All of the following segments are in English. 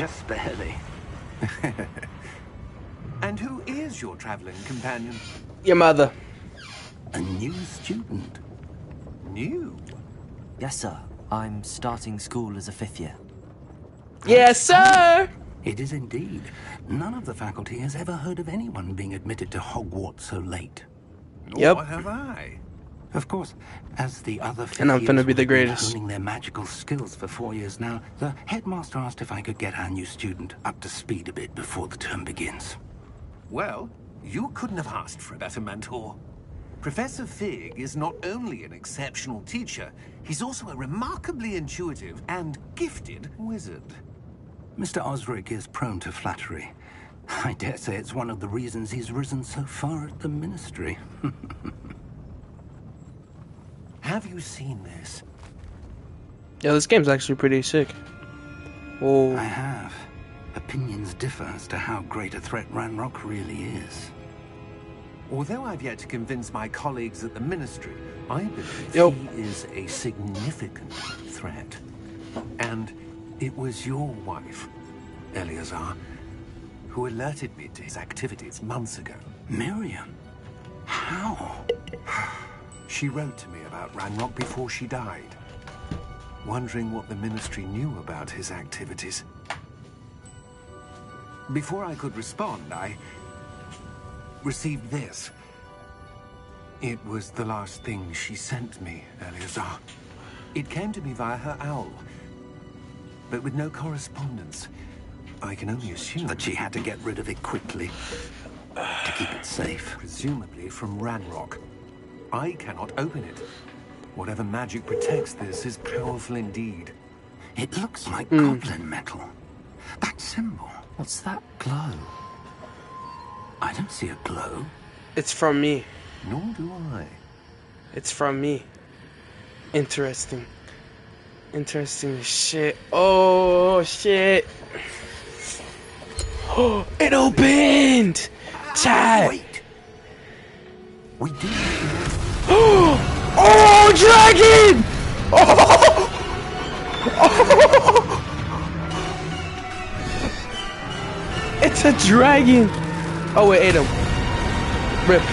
Just barely. And who is your traveling companion? Your mother. A new student. New? Yes, sir. I'm starting school as a 5th year. Yes, sir! It is indeed. None of the faculty has ever heard of anyone being admitted to Hogwarts so late. Yep. Nor have I. Of course, as the other And I'm finna fifth be the years who have been greatest. honing their magical skills for 4 years now, the headmaster asked if I could get our new student up to speed a bit before the term begins. Well, you couldn't have asked for a better mentor. Professor Fig is not only an exceptional teacher, he's also a remarkably intuitive and gifted wizard. Mr. Osric is prone to flattery. I dare say it's one of the reasons he's risen so far at the Ministry. Have you seen this? Yeah, this game's actually pretty sick. Whoa. I have. Opinions differ as to how great a threat Ranrock really is. Although I've yet to convince my colleagues at the Ministry, I believe he is a significant threat. And it was your wife, Eleazar, who alerted me to his activities months ago. Miriam? How? She wrote to me about Ranrock before she died, wondering what the Ministry knew about his activities. Before I could respond, I received this. It was the last thing she sent me, Eleazar. It came to me via her owl, but with no correspondence. I can only assume That she had to get rid of it quickly to keep it safe. presumably from Ranrock. I cannot open it. Whatever magic protects this is powerful indeed. It looks like goblin metal. That symbol. What's that glow? I don't see a glow. It's from me. Nor do I. It's from me. Interesting. Interesting as shit. Oh, shit. Oh, it opened! Chat! Wait. We do. Oh, dragon! Oh! It's a dragon! Oh, it ate him. Rip.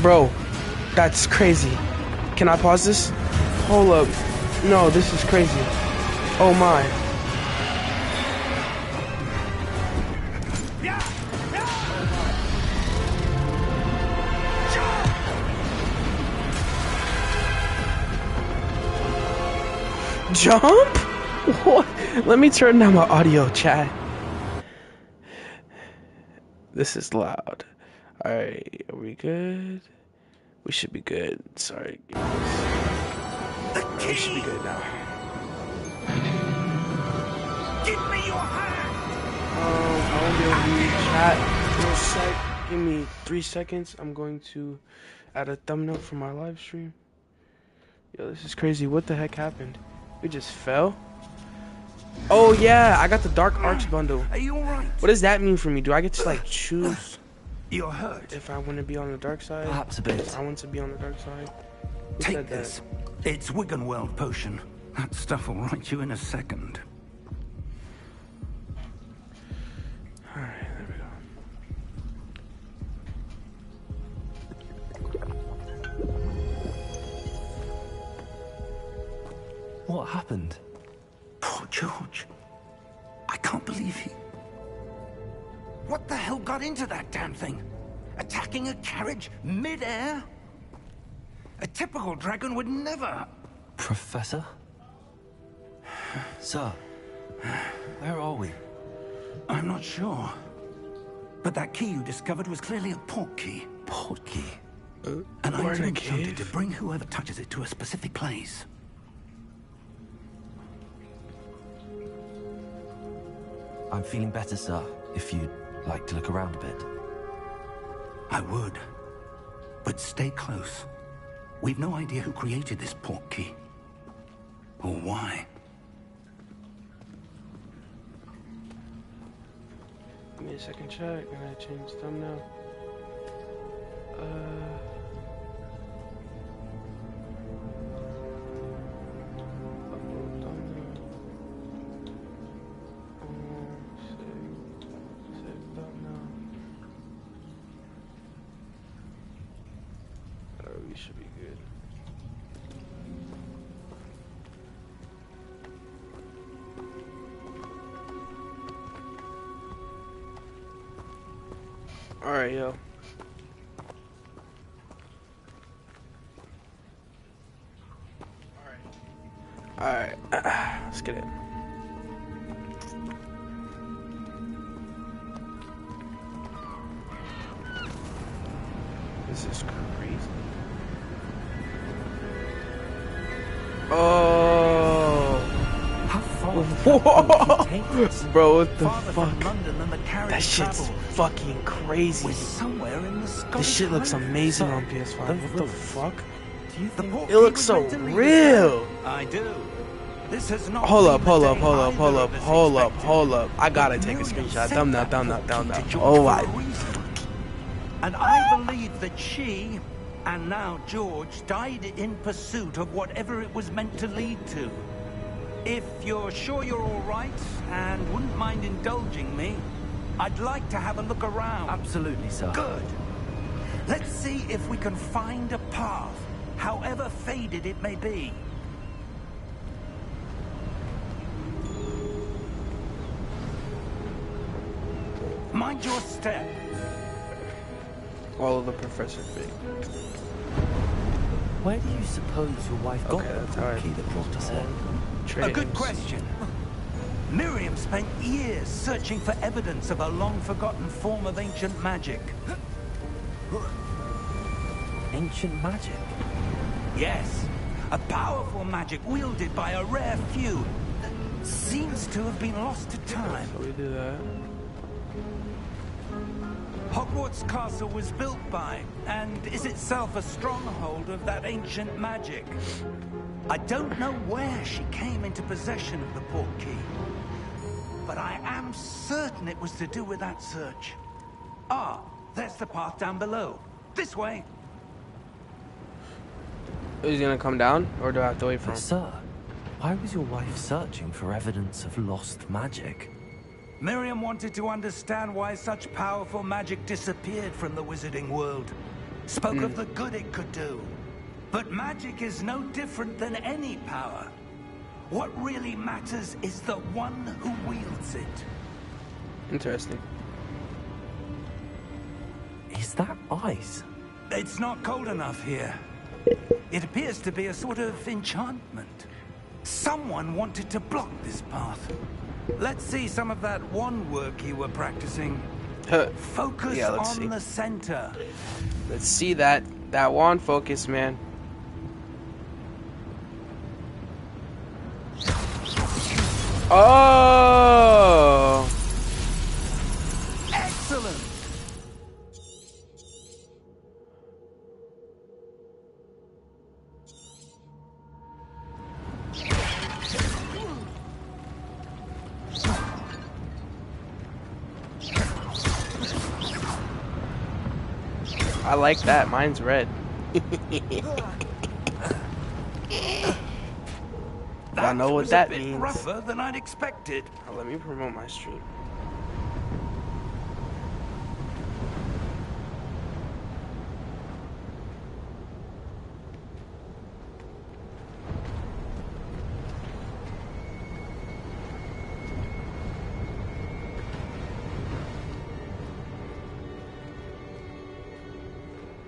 Bro, that's crazy. Can I pause this? Hold up. No, this is crazy. Oh my. Jump? What? Let me turn down my audio, chat. This is loud. Alright, are we good? We should be good. Sorry. We should be good now. Give me your hand. I won't be able to read chat in a sec. Give me 3 seconds. I'm going to add a thumbnail for my live stream. Yo, this is crazy. What the heck happened? We just fell? Oh yeah, I got the Dark Arch bundle. Are you alright? What does that mean for me? Do I get to like choose You're hurt. if I want to be on the dark side? Perhaps a bit. If I want to be on the dark side. Who Take said that? this. It's Wiggenweld potion. That stuff will right you in a second. Alright, there we go. What happened? Poor George. I can't believe he... What the hell got into that damn thing? Attacking a carriage mid-air? A typical dragon would never... Professor? Sir, where are we? I'm not sure. But that key you discovered was clearly a port key. Port key. An we're in a item enchanted to cave? bring whoever touches it to a specific place. I'm feeling better, sir, if you'd like to look around a bit. I would. But stay close. We've no idea who created this port key. Or why. Give me a second, chat. I'm gonna change thumbnail. Upload thumbnail. Alright, yo. Alright. Let's get it. This is crazy. Oh. How far? Bro, what the Farther fuck? from London than the carriage That shit's traveled. fucking crazy. We're somewhere in the Scottish This shit looks Highlands. amazing So, on PS5. those What the ruins. fuck? Do you The think? port It looks was so meant to lead us real. there. I do. This has not Hold been up, the hold up, day hold up, either hold of up, us hold up, expected. hold up. I gotta But take a Miriam screenshot. sent Thumbnail, that thumbnail, port key thumbnail. to George Oh for my. a reason. And I believe that she, and now George, died in pursuit of whatever it was meant to lead to. If you're sure you're all right and wouldn't mind indulging me, I'd like to have a look around. Absolutely, sir. Good. Let's see if we can find a path, however faded it may be. Mind your step. All of the Professor thing. Where do you suppose your wife got Okay, the that's alright. key that brought us here? A good question. Miriam spent years searching for evidence of a long-forgotten form of ancient magic. Ancient magic. Yes, a powerful magic wielded by a rare few that seems to have been lost to time. So we do that. Hogwarts Castle was built by, and is itself a stronghold of that ancient magic. I don't know where she came into possession of the port key, but I am certain it was to do with that search. Ah, there's the path down below. This way. Is he gonna come down, or do I have to wait for But him? sir, why was your wife searching for evidence of lost magic? Miriam wanted to understand why such powerful magic disappeared from the wizarding world. Spoke of the good it could do. But magic is no different than any power. What really matters is the one who wields it. Interesting. Is that ice? It's not cold enough here. It appears to be a sort of enchantment. Someone wanted to block this path. Let's see some of that wand work you were practicing. Focus Yeah, let's on see. the center. Let's see that wand focus, man. Oh! Excellent! I like that. Mine's red. I know what was that a bit means. rougher than I'd expected. Let me promote my stream.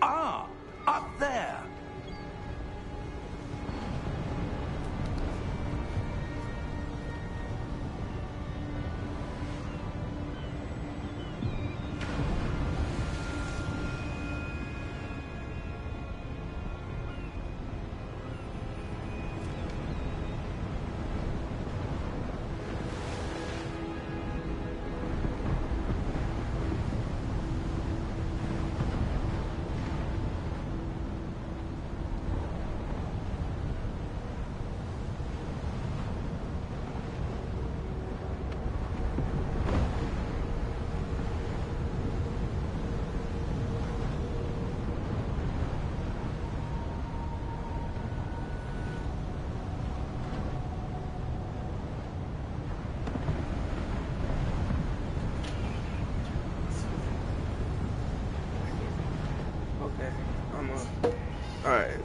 Ah, up there. Okay, I'm up. Alright.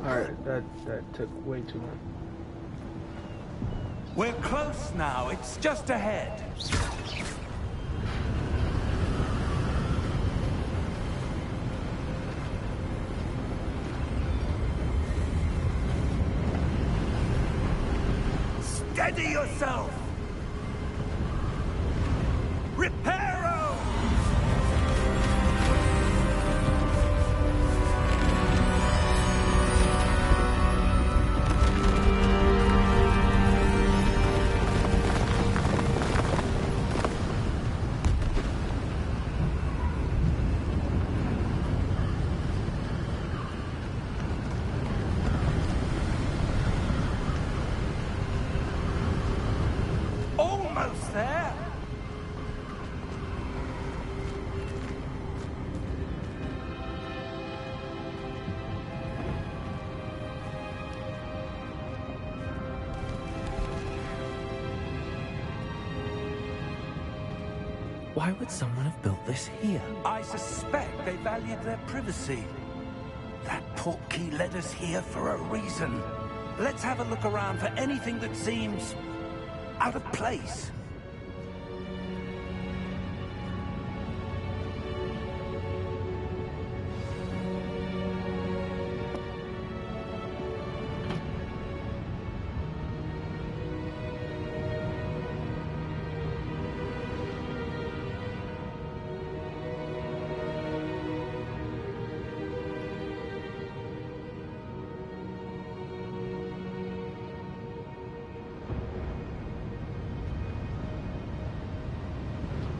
Alright, that took way too long. We're close now. It's just ahead. Steady yourself! Reparo! Almost there! Why would someone have built this here? I suspect they valued their privacy. That portkey led us here for a reason. Let's have a look around for anything that seems out of place.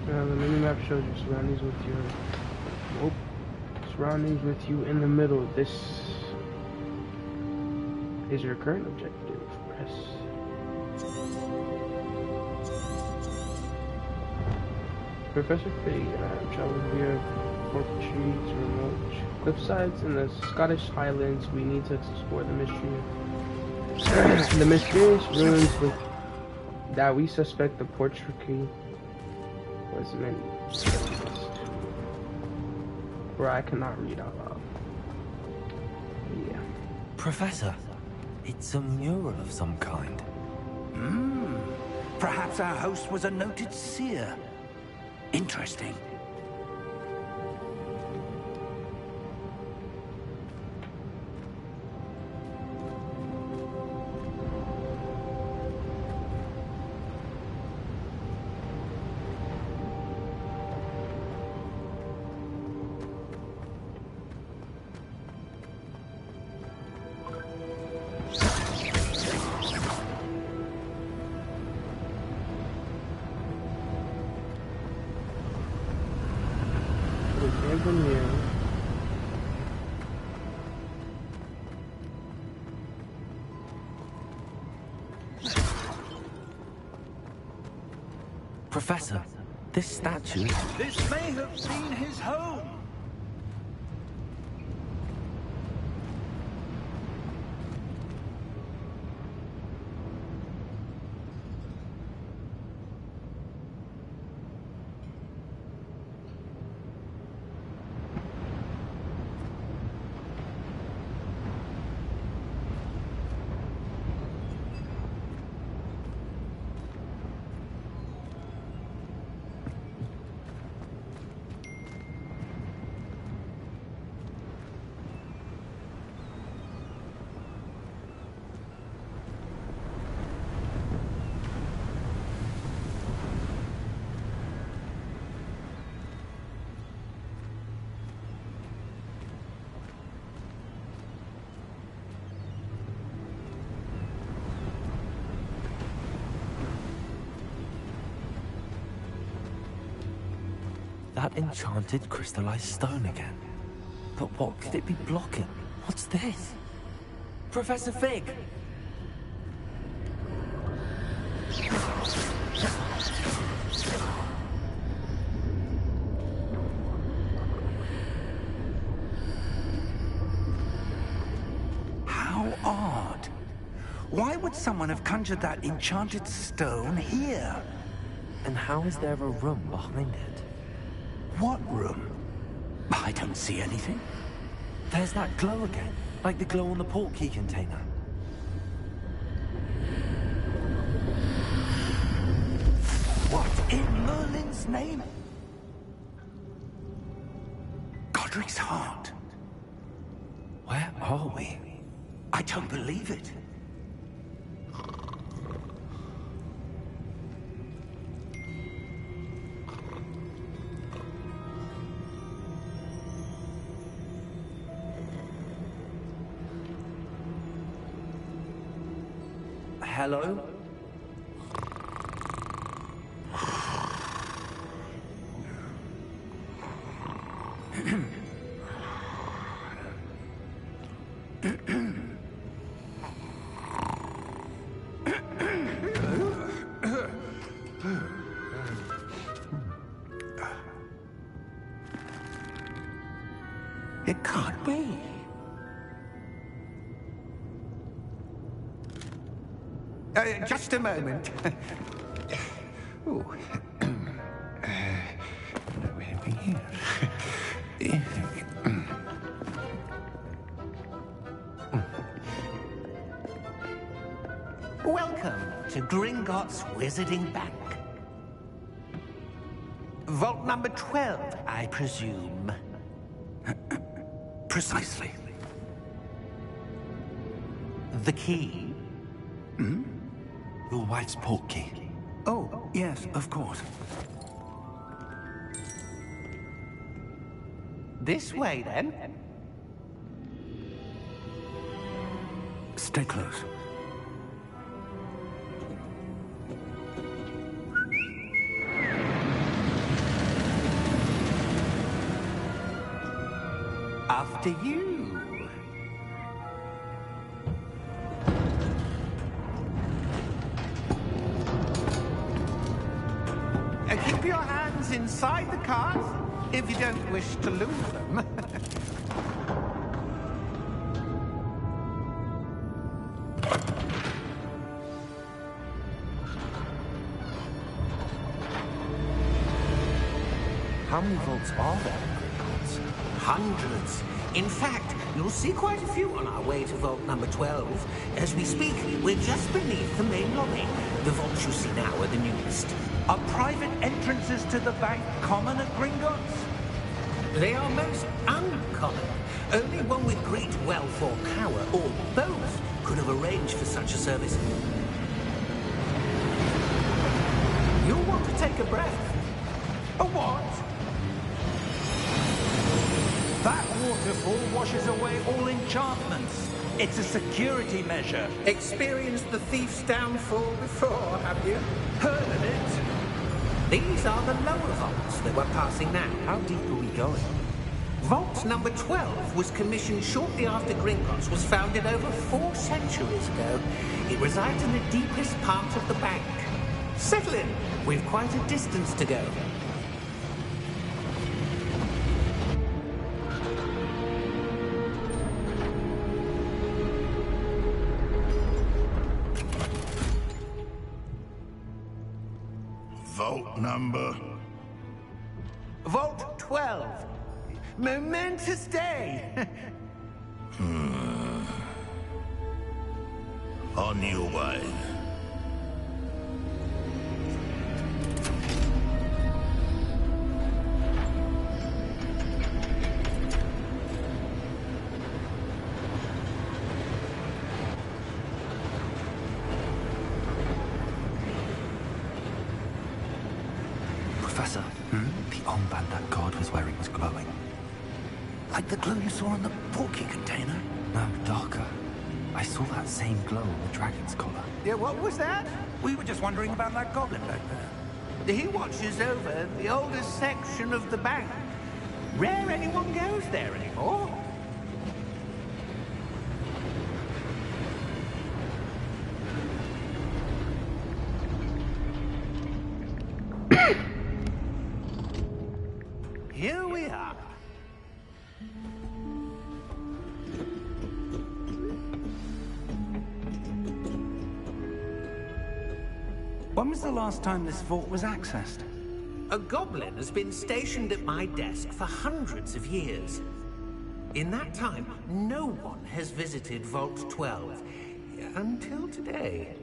The mini-map shows your surroundings with you in the middle. This is your current objective. Press. Professor Fig and I have traveled via Portuguese remote cliffsides in the Scottish Highlands. We need to explore the the mysterious ruins that we suspect the Portuguese was meant, where I cannot read out loud. Yeah. Professor, it's a mural of some kind. Perhaps our host was a noted seer. Interesting. From here. Professor, this statue... This may have been his home. That enchanted crystallized stone again. But what could it be blocking? What's this? Professor Fig! How odd. Why would someone have conjured that enchanted stone here? And how is there a room behind it? What room? I don't see anything. There's that glow again, like the glow on the portkey container. What in Merlin's name? Godric's heart. Where are we? I don't believe it. Hello? It can't be. Just a moment. Ooh. Anything here? Welcome to Gringotts Wizarding Bank. Vault number 12, I presume. Precisely. The key? Your wife's portkey. Oh, yes, of course. This way, then. Stay close. After you. Keep your hands inside the cart if you don't wish to lose them. How many vaults are there in Gringotts? Hundreds. In fact, you'll see quite a few on our way to vault number 12. As we speak, we're just beneath the main lobby. The vaults you see now are the newest. Are private entrances to the bank common at Gringotts? They are most uncommon. Only one with great wealth or power, or both, could have arranged for such a service. You'll want to take a breath. A what? That waterfall washes away all enchantments. It's a security measure. Experienced the thief's downfall before, have you? Heard of it? These are the lower vaults that we're passing now. How deep are we going? Vault number 12 was commissioned shortly after Gringotts was founded over 4 centuries ago. It resides in the deepest part of the bank. Settle in. We've quite a distance to go. Vault number? Vault 12. Momentous day. On your way. Professor, the armband that guard was wearing was glowing. Like the glow you saw on the portkey container? No, darker. I saw that same glow on the dragon's collar. Yeah, what was that? We were just wondering about that goblin back there. He watches over the oldest section of the bank. Rare anyone goes there anymore. Here we are. When was the last time this vault was accessed? A goblin has been stationed at my desk for hundreds of years. In that time, no one has visited Vault 12. Until today.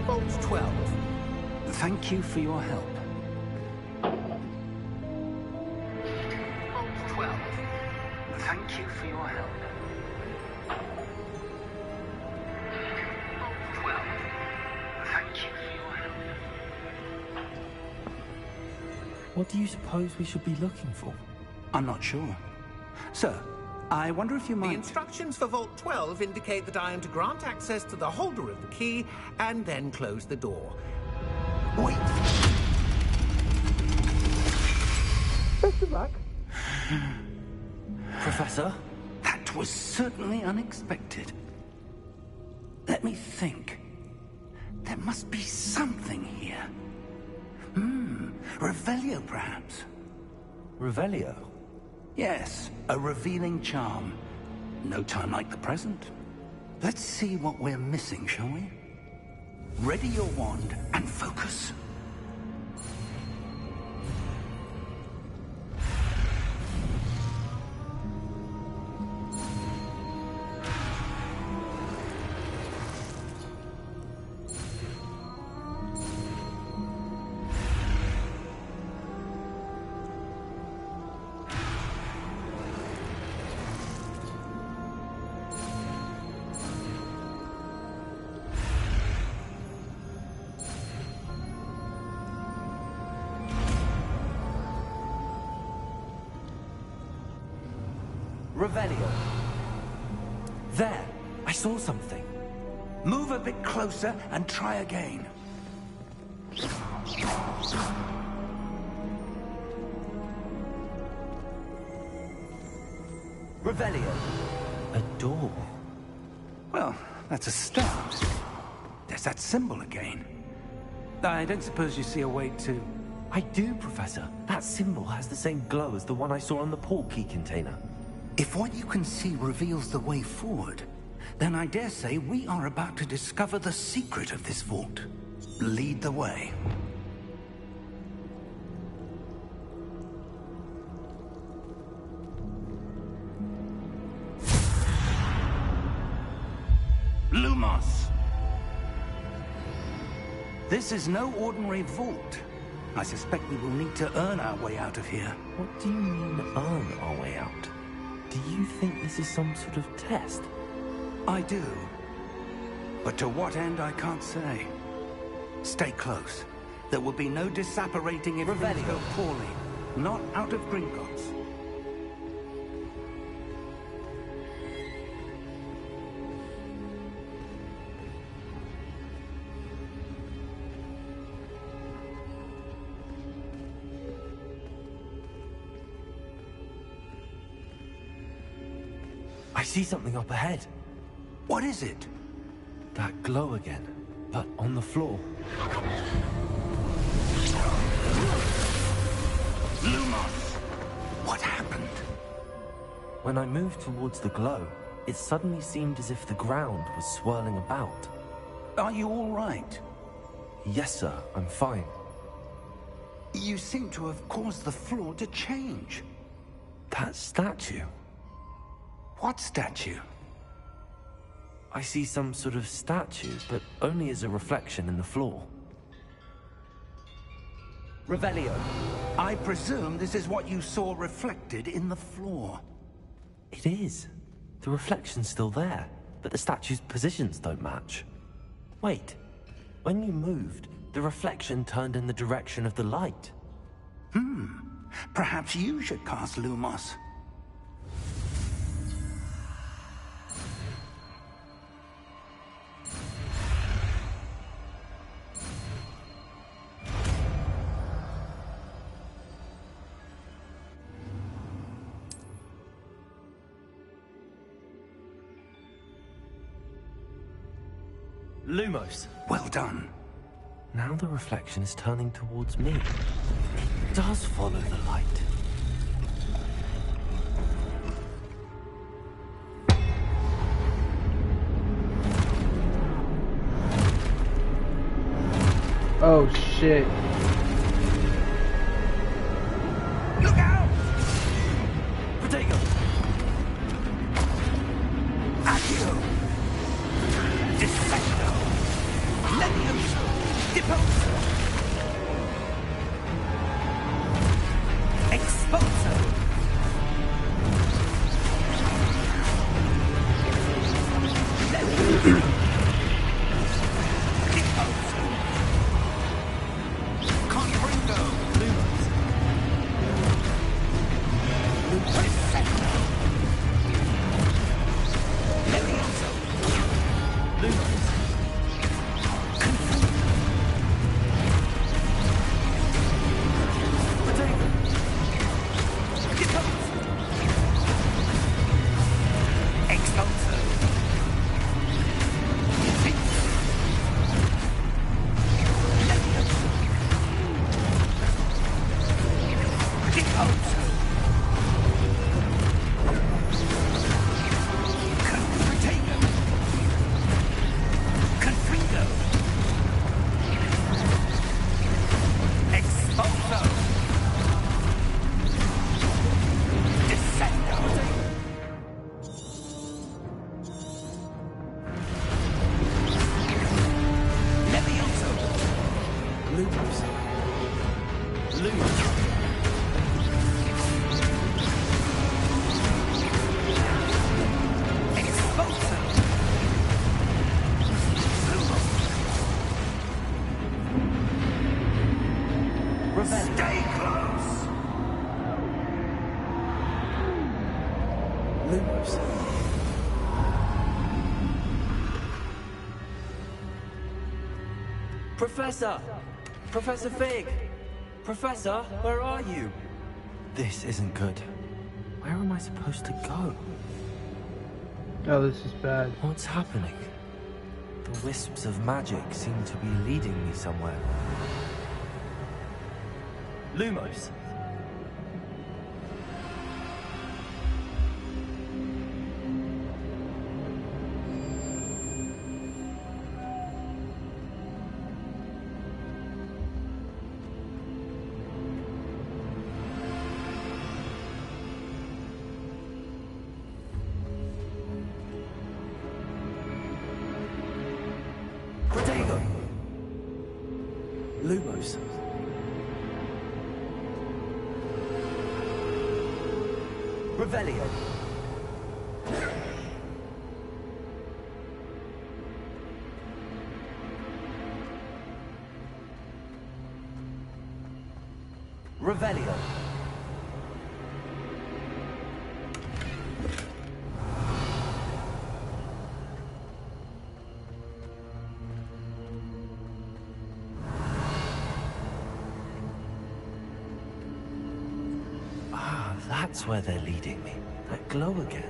Vault 12. Thank you for your help. Vault 12. Thank you for your help. Vault 12. Thank you for your help. What do you suppose we should be looking for? I'm not sure. Sir, I wonder if you The might... instructions for Vault 12 indicate that I am to grant access to the holder of the key and then close the door. Wait! Best of luck. Professor? That was certainly unexpected. Let me think. There must be something here. Revelio, perhaps. Revelio? Yes, a revealing charm. No time like the present. Let's see what we're missing, shall we? Ready your wand and focus. Revelio. There! I saw something. Move a bit closer and try again. Revelio. A door. Well, that's a start. There's that symbol again. I don't suppose you see a way to... I do, Professor. That symbol has the same glow as the one I saw on the portkey container. If what you can see reveals the way forward, then I dare say we are about to discover the secret of this vault. Lead the way. Lumos! This is no ordinary vault. I suspect we will need to earn our way out of here. What do you mean, earn our way out? Do you think this is some sort of test? I do. But to what end, I can't say. Stay close. There will be no disapparating if things go poorly. Not out of Gringotts. I see something up ahead. What is it? That glow again, but on the floor. Lumos! What happened? When I moved towards the glow, it suddenly seemed as if the ground was swirling about. Are you all right? Yes, sir, I'm fine. You seem to have caused the floor to change. That statue? What statue? I see some sort of statue, but only as a reflection in the floor. Revelio, I presume this is what you saw reflected in the floor. It is. The reflection's still there, but the statue's positions don't match. Wait, when you moved, the reflection turned in the direction of the light. Perhaps you should cast Lumos. Lumos. Well done. Now the reflection is turning towards me. It does follow the light. Oh shit. Look out! Protego! Accio! Descendo! Levioso! Deposo! Exposo! Levioso! Deposo! Confringo! Lumos! Descendo! Levioso! Lumos! Stay close! Lumos. Professor! Professor Fig! Professor, where are you? This isn't good. Where am I supposed to go? Oh, this is bad. What's happening? The wisps of magic seem to be leading me somewhere. Lumos. Protego. Lumos. Revelio. Revelio. Ah, that's where they're leading me. That glow again.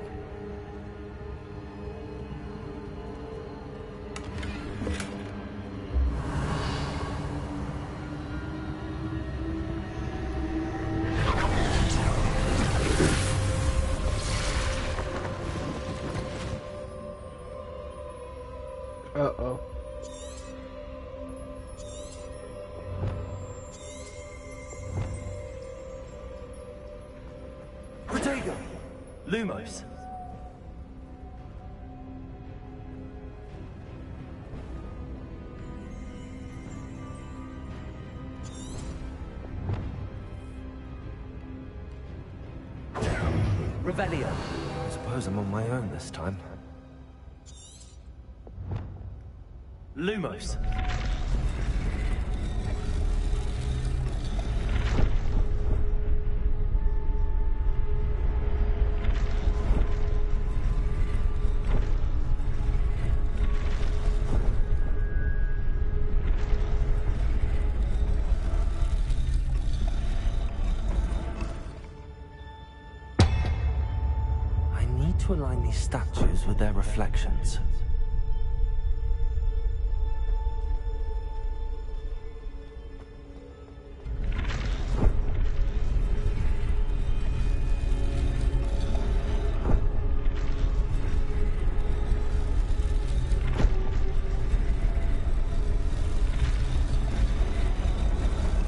Uh-oh. Protego! Lumos! Revelio. I suppose I'm on my own this time. Lumos. To align these statues with their reflections.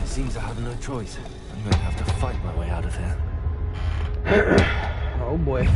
It seems I have no choice. I'm going to have to fight my way out of here. Oh boy.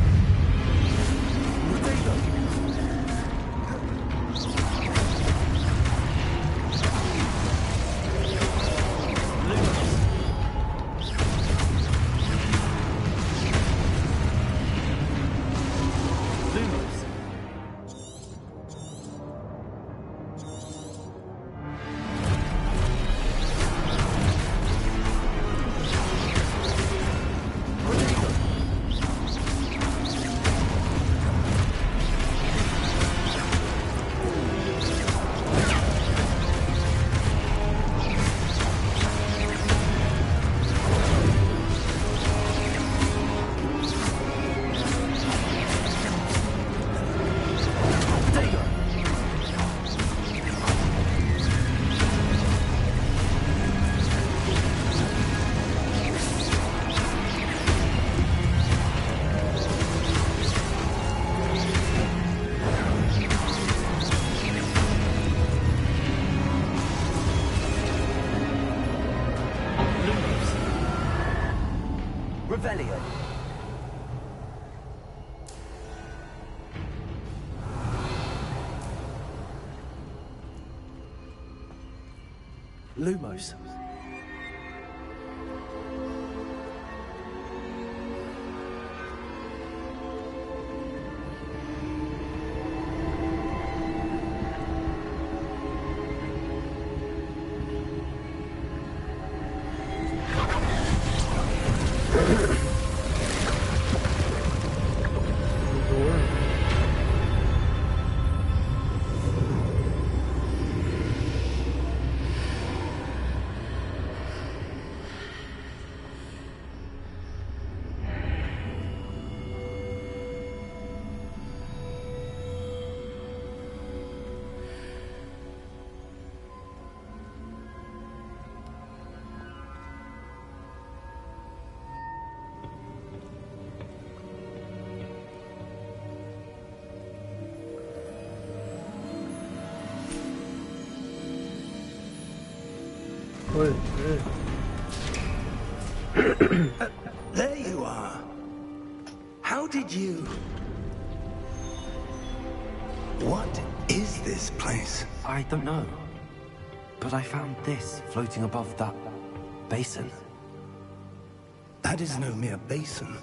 Revelio. Lumos. There you are. How did you... What is this place? I don't know. But I found this floating above that basin. That is no mere basin.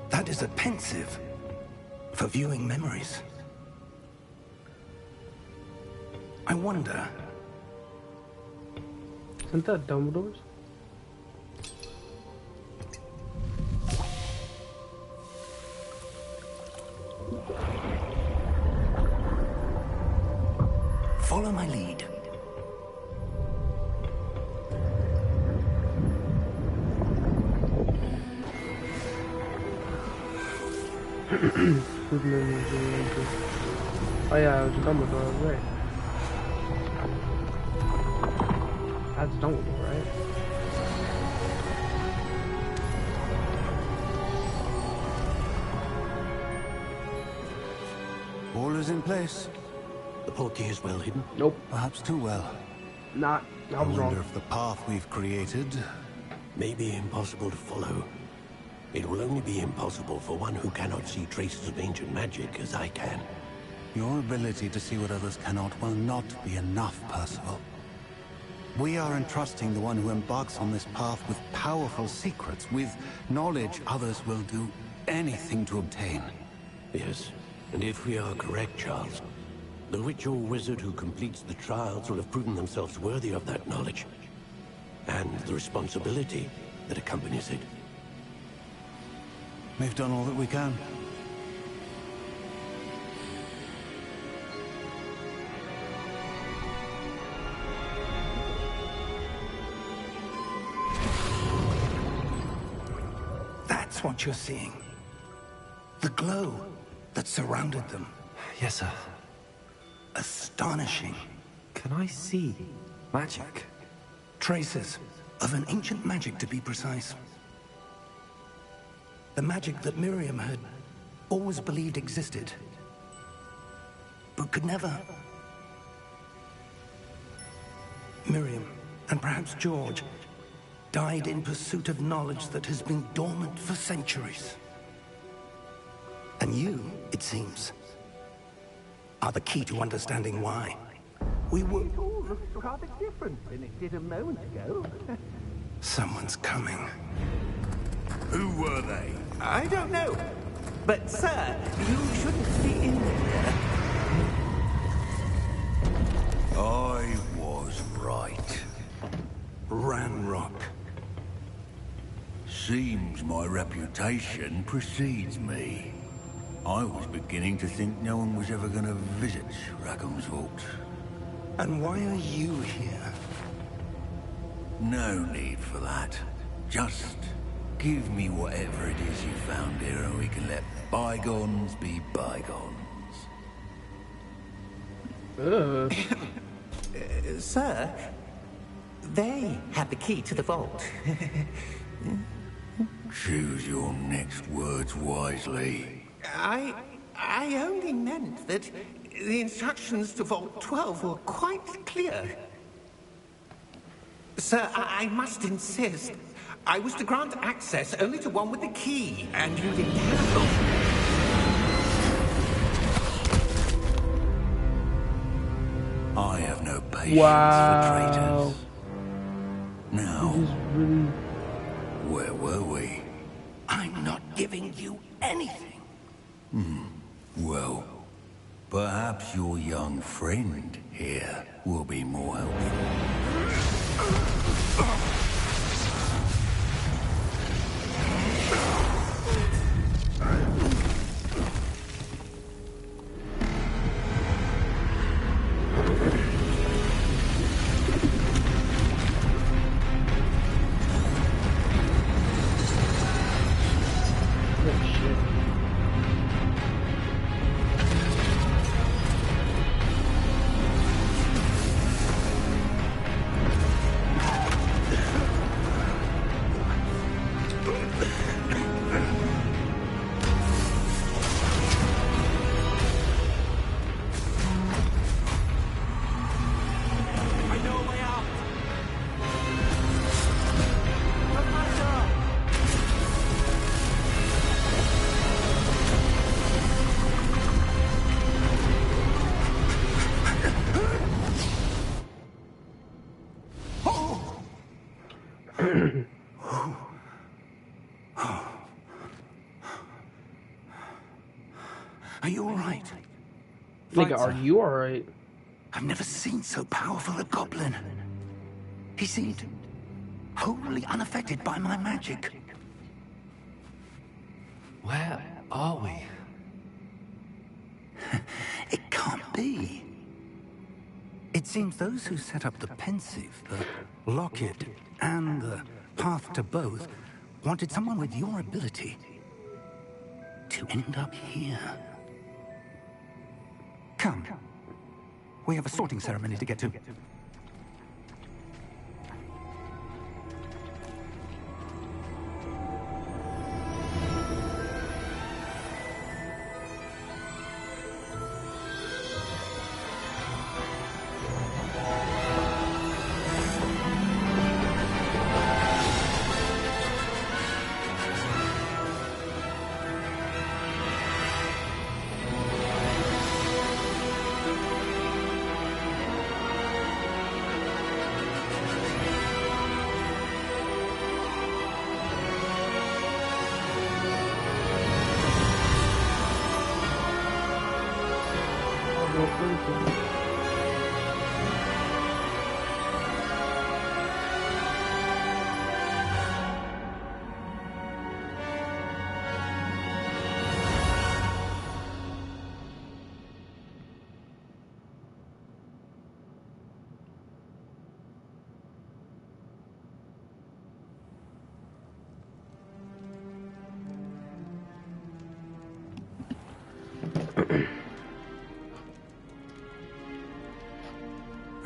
That is a pensive for viewing memories. I wonder... Isn't that Dumbledore's? Follow my lead. Oh yeah, it was Dumbledore, right? That's Dumbledore, right? All is in place. The portkey is well hidden? Nope. Perhaps too well. Not. I was wonder wrong. if the path we've created... May be impossible to follow. It will only be impossible for one who cannot see traces of ancient magic as I can. Your ability to see what others cannot will not be enough, Percival. We are entrusting the one who embarks on this path with powerful secrets, with knowledge others will do anything to obtain. Yes, and if we are correct, Charles, the witch or wizard who completes the trials will have proven themselves worthy of that knowledge, and the responsibility that accompanies it. We've done all that we can. That's what you're seeing. The glow that surrounded them. Yes, sir. Astonishing. Can I see magic? Traces of an ancient magic, to be precise. The magic that Miriam had always believed existed, but could never. Miriam, and perhaps George, died in pursuit of knowledge that has been dormant for centuries. And you, it seems, are the key to understanding why. We were... It all looks rather different than it did a moment ago. Someone's coming. Who were they? I don't know. But, sir, you shouldn't be in there. I was right. Ranrock. Seems my reputation precedes me. I was beginning to think no one was ever going to visit Rackham's vault. And why are you here? No need for that. Just give me whatever it is you found here and we can let bygones be bygones. Sir, they have the key to the vault. Choose your next words wisely. I only meant that the instructions to Vault 12 were quite clear. Sir, I must insist. I was to grant access only to one with the key, and you didn't have I have no patience Wow. for traitors. Now, where were we? I'm not giving you anything. Well, perhaps your young friend here will be more helpful. Are you all right? Nigga, are you alright? I've never seen so powerful a goblin. He seemed wholly unaffected by my magic. Where are we? It can't be. It seems those who set up the pensive, the locket, and the path to both wanted someone with your ability to end up here. Come. We have a sorting ceremony to get to.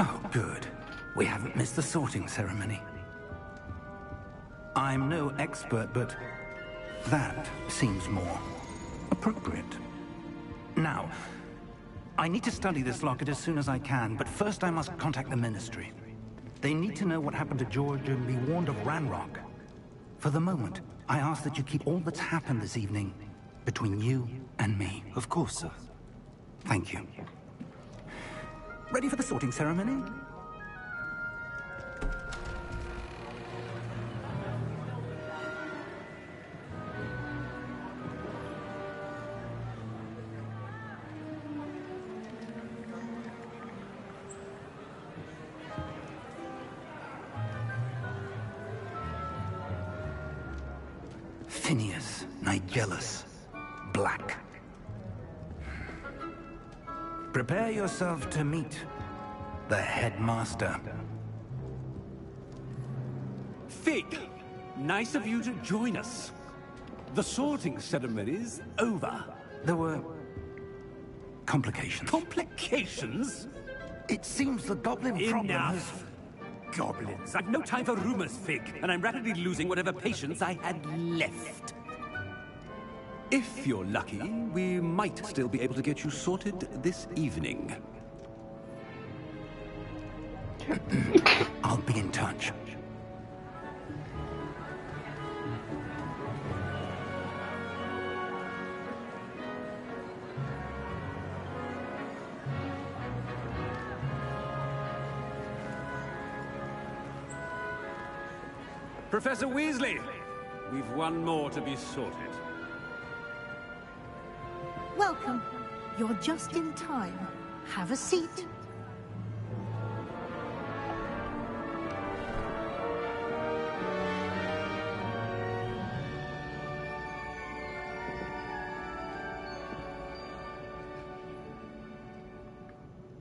Oh, good. We haven't missed the sorting ceremony. I'm no expert, but that seems more appropriate. Now, I need to study this locket as soon as I can, but first I must contact the Ministry. They need to know what happened to George and be warned of Ranrock. For the moment, I ask that you keep all that's happened this evening between you and me. Of course, sir. Thank you. Ready for the sorting ceremony? Phineas, Nigellus, Black. Prepare yourself to meet the headmaster. Fig, nice of you to join us. The sorting ceremony's over. There were complications. Complications? It seems the goblin problem has... Enough! Goblins. I've no time for rumors, Fig, and I'm rapidly losing whatever patience I had left. If you're lucky, we might still be able to get you sorted this evening. I'll be in touch. Professor Weasley, we've one more to be sorted. Welcome. You're just in time. Have a seat.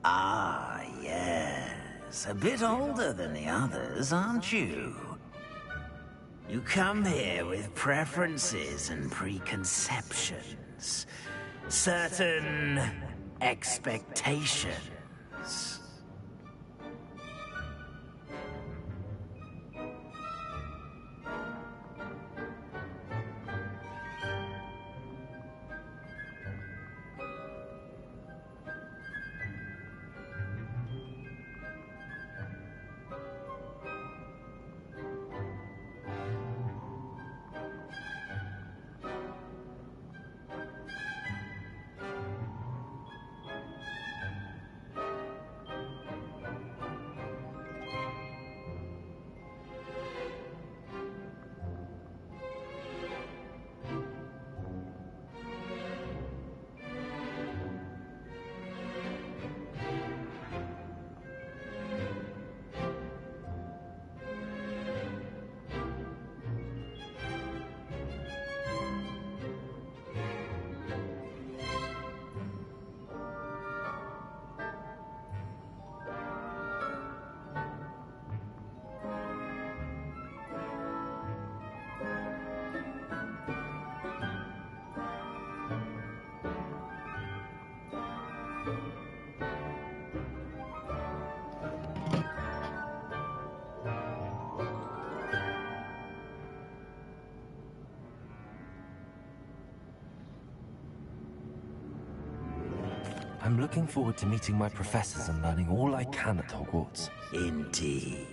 Ah, yes. A bit older than the others, aren't you? You come here with preferences and preconceptions. Certain expectations. I'm looking forward to meeting my professors and learning all I can at Hogwarts. Indeed.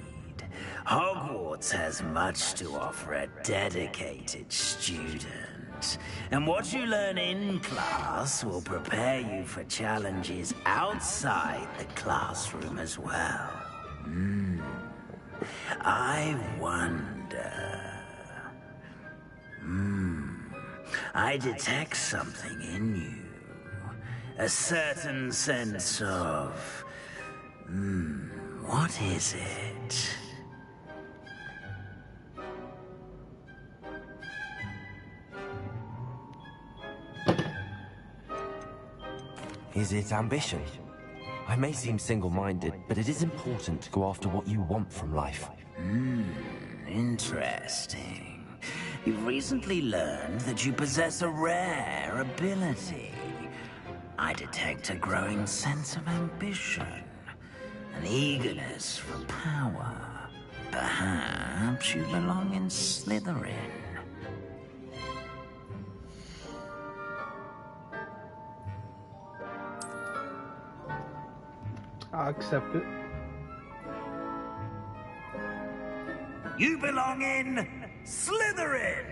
Hogwarts has much to offer a dedicated student. And what you learn in class will prepare you for challenges outside the classroom as well. I wonder... I detect something in you. A certain sense of... what is it? Is it ambition? I may seem single-minded, but it is important to go after what you want from life. Interesting. You've recently learned that you possess a rare ability. I detect a growing sense of ambition, an eagerness for power. Perhaps you belong in Slytherin. I'll accept it. You belong in Slytherin!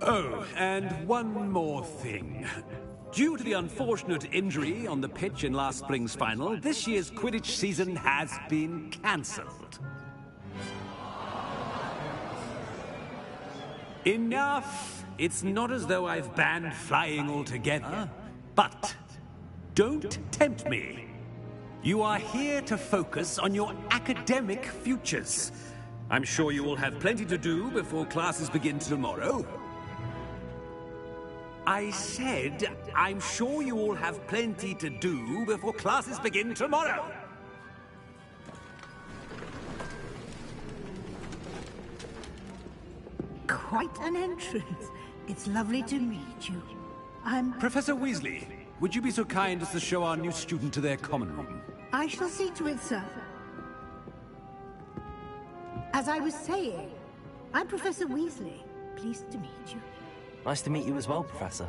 Oh, and one more thing. Due to the unfortunate injury on the pitch in last spring's final, this year's Quidditch season has been cancelled. Enough! It's not as though I've banned flying altogether, but don't tempt me. You are here to focus on your academic futures. I'm sure you will have plenty to do before classes begin tomorrow. I said, I'm sure you all have plenty to do before classes begin tomorrow. Quite an entrance. It's lovely to meet you. I'm... Professor Weasley, would you be so kind as to show our new student to their common room? I shall see to it, sir. As I was saying, I'm Professor Weasley. Pleased to meet you. Nice to meet you as well, Professor.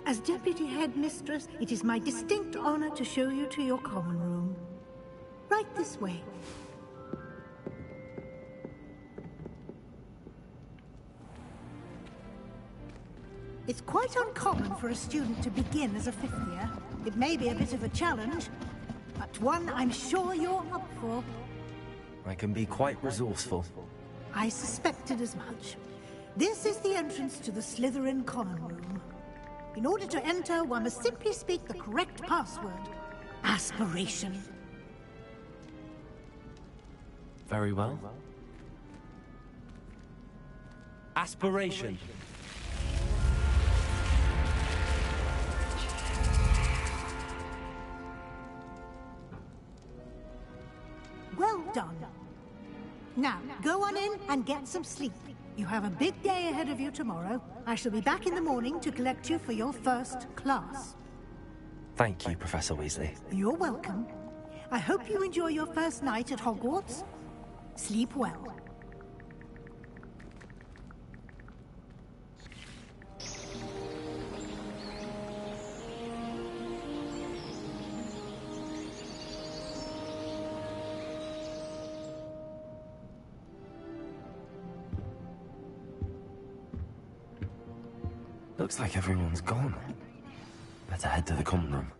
As Deputy Headmistress, it is my distinct honor to show you to your common room. Right this way. It's quite uncommon for a student to begin as a fifth year. It may be a bit of a challenge, but one I'm sure you're up for. I can be quite resourceful. I suspected as much. This is the entrance to the Slytherin common room. In order to enter, one must simply speak the correct password. Aspiration. Very well. Aspiration. Well done. Now, go on in and get some sleep. You have a big day ahead of you tomorrow. I shall be back in the morning to collect you for your first class. Thank you, Professor Weasley. You're welcome. I hope you enjoy your first night at Hogwarts. Sleep well. Looks like everyone's gone. Better head to the common room.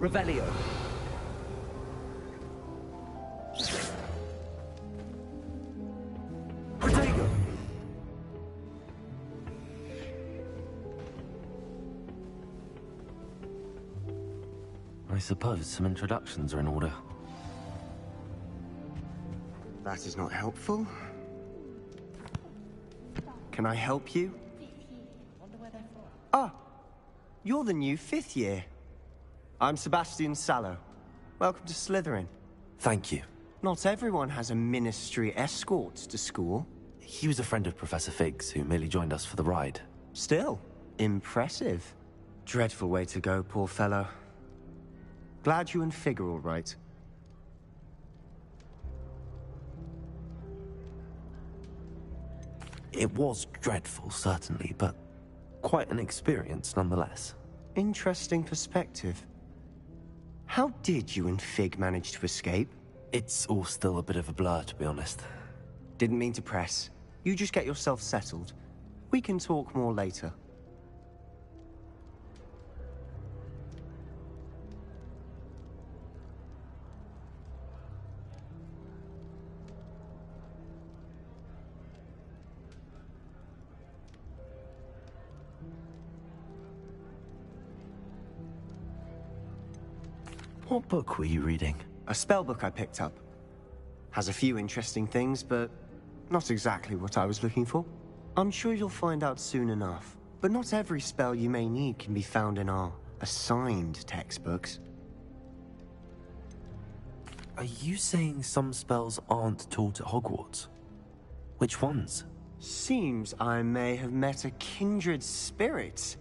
Revelio. Protego. I suppose some introductions are in order. That is not helpful. Can I help you? Ah, you're the new 5th year. I'm Sebastian Sallow. Welcome to Slytherin. Thank you. Not everyone has a ministry escort to school. He was a friend of Professor Fig's who merely joined us for the ride. Still, impressive. Dreadful way to go, poor fellow. Glad you and Fig are all right. It was dreadful, certainly, but quite an experience nonetheless. Interesting perspective. How did you and Fig manage to escape? It's all still a bit of a blur, to be honest. Didn't mean to press. You just get yourself settled. We can talk more later. What book were you reading? A spell book I picked up. Has a few interesting things, but not exactly what I was looking for. I'm sure you'll find out soon enough. But not every spell you may need can be found in our assigned textbooks. Are you saying some spells aren't taught at Hogwarts? Which ones? Seems I may have met a kindred spirit.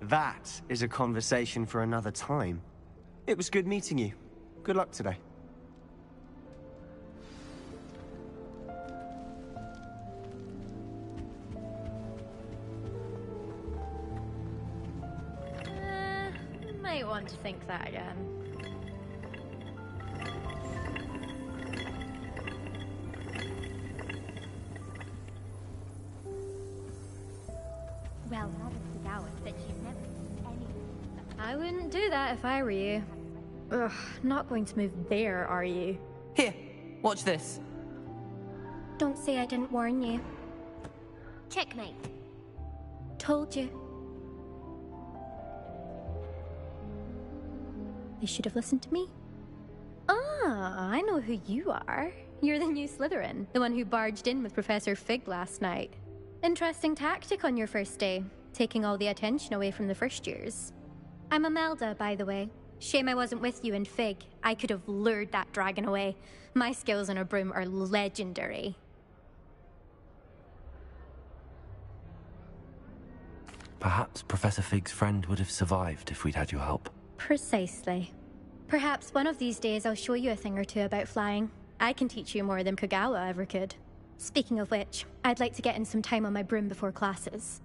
That is a conversation for another time. It was good meeting you. Good luck today. Might want to think that again. Well, Madame Sagawa said she'd never seen anything. I wouldn't do that if I were you. Ugh, not going to move there, are you? Here, watch this. Don't say I didn't warn you. Checkmate. Told you. They should have listened to me. Ah, I know who you are. You're the new Slytherin, the one who barged in with Professor Fig last night. Interesting tactic on your first day, taking all the attention away from the first years. I'm Imelda, by the way. Shame I wasn't with you in Fig. I could have lured that dragon away. My skills on a broom are legendary. Perhaps Professor Fig's friend would have survived if we'd had your help. Precisely. Perhaps one of these days I'll show you a thing or two about flying. I can teach you more than Kogawa ever could. Speaking of which, I'd like to get in some time on my broom before classes.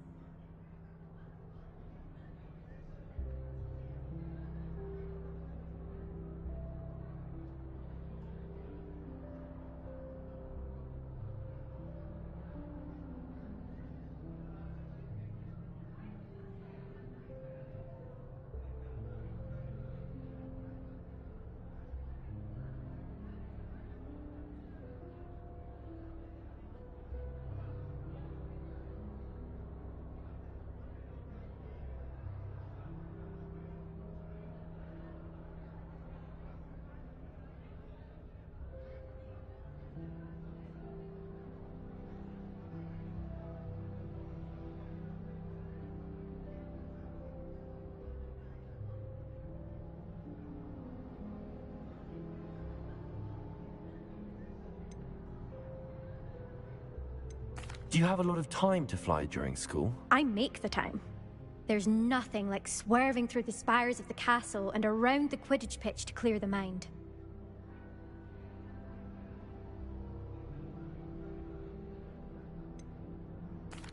Do you have a lot of time to fly during school? I make the time. There's nothing like swerving through the spires of the castle and around the Quidditch pitch to clear the mind.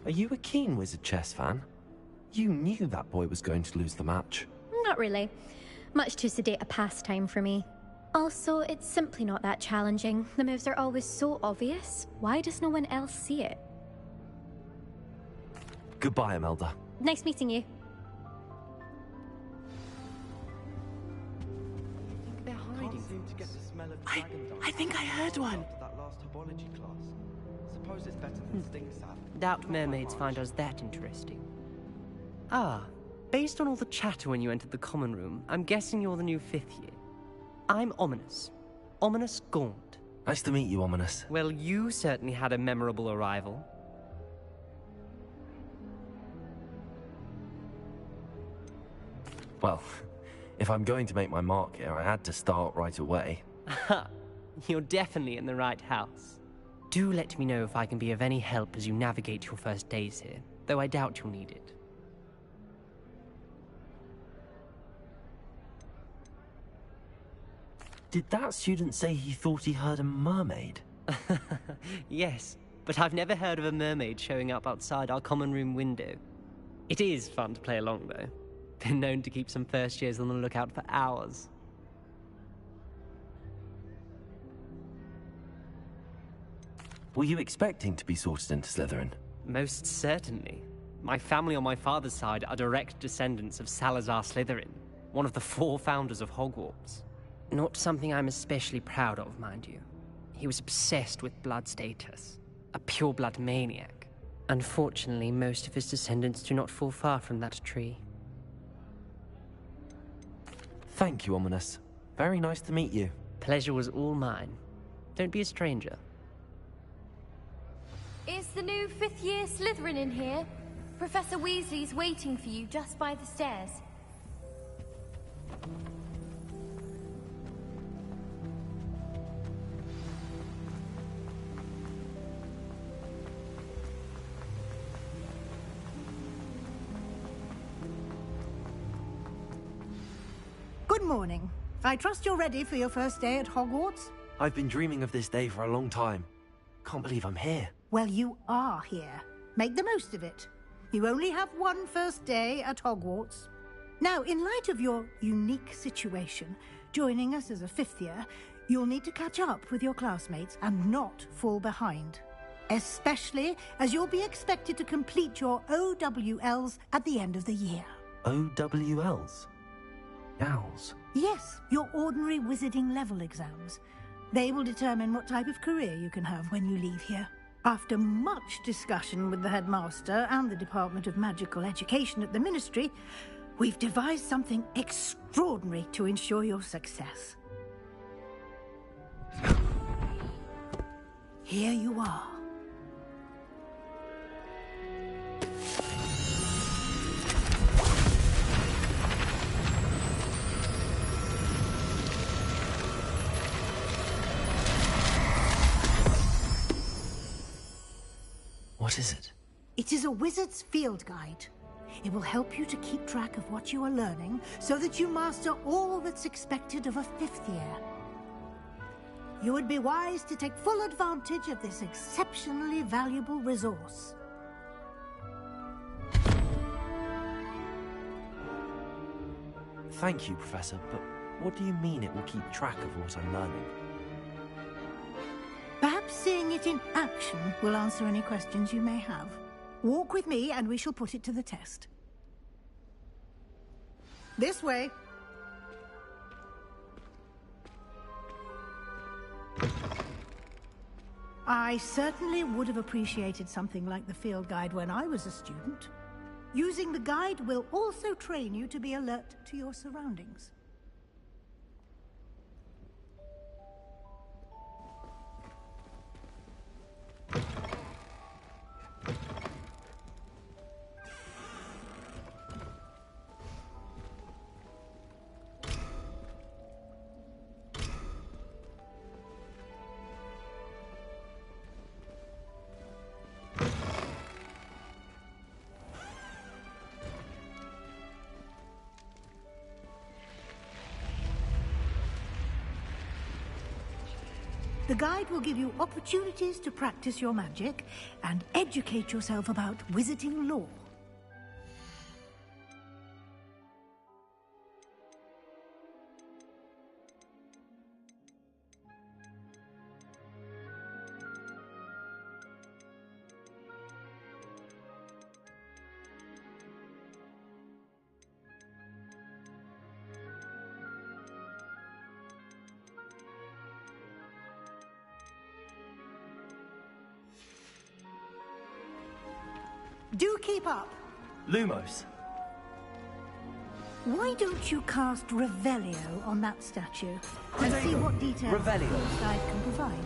Are you a keen Wizard chess fan? You knew that boy was going to lose the match. Not really. Much too sedate a pastime for me. Also, it's simply not that challenging. The moves are always so obvious. Why does no one else see it? Goodbye, Imelda. Nice meeting you. They're hiding. Seem to get the smell of I think I heard one. That last herbology class. Suppose it's better than stink sap. Doubt mermaids find us that interesting. Ah, based on all the chatter when you entered the common room, I'm guessing you're the new 5th year. I'm Ominous. Ominous Gaunt. Nice to meet you, Ominous. Well, you certainly had a memorable arrival. Well, if I'm going to make my mark here, I had to start right away. You're definitely in the right house. Do let me know if I can be of any help as you navigate your first days here, though I doubt you'll need it. Did that student say he thought he heard a mermaid? Yes, but I've never heard of a mermaid showing up outside our common room window. It is fun to play along, though. Been known to keep some first years on the lookout for hours. Were you expecting to be sorted into Slytherin? Most certainly. My family on my father's side are direct descendants of Salazar Slytherin, one of the 4 founders of Hogwarts. Not something I'm especially proud of, mind you. He was obsessed with blood status, a pure-blood maniac. Unfortunately, most of his descendants do not fall far from that tree. Thank you, Ominous. Very nice to meet you. Pleasure was all mine. Don't be a stranger. Is the new 5th year Slytherin in here? Professor Weasley's waiting for you just by the stairs. Good morning. I trust you're ready for your first day at Hogwarts? I've been dreaming of this day for a long time. Can't believe I'm here. Well, you are here. Make the most of it. You only have one first day at Hogwarts. Now, in light of your unique situation, joining us as a 5th year, you'll need to catch up with your classmates and not fall behind. Especially as you'll be expected to complete your OWLs at the end of the year. OWLs? Owls? Yes, your ordinary wizarding level exams. They will determine what type of career you can have when you leave here. After much discussion with the headmaster and the Department of Magical Education at the Ministry, we've devised something extraordinary to ensure your success. Here you are. What is it? It is a wizard's field guide. It will help you to keep track of what you are learning so that you master all that's expected of a 5th year. You would be wise to take full advantage of this exceptionally valuable resource. Thank you, Professor, but what do you mean it will keep track of what I'm learning? Perhaps seeing it in action will answer any questions you may have. Walk with me and we shall put it to the test. This way. I certainly would have appreciated something like the field guide when I was a student. Using the guide will also train you to be alert to your surroundings. The guide will give you opportunities to practice your magic and educate yourself about wizarding lore. Do keep up. Lumos. Why don't you cast Revelio on that statue and see what details Revelio. the guide can provide?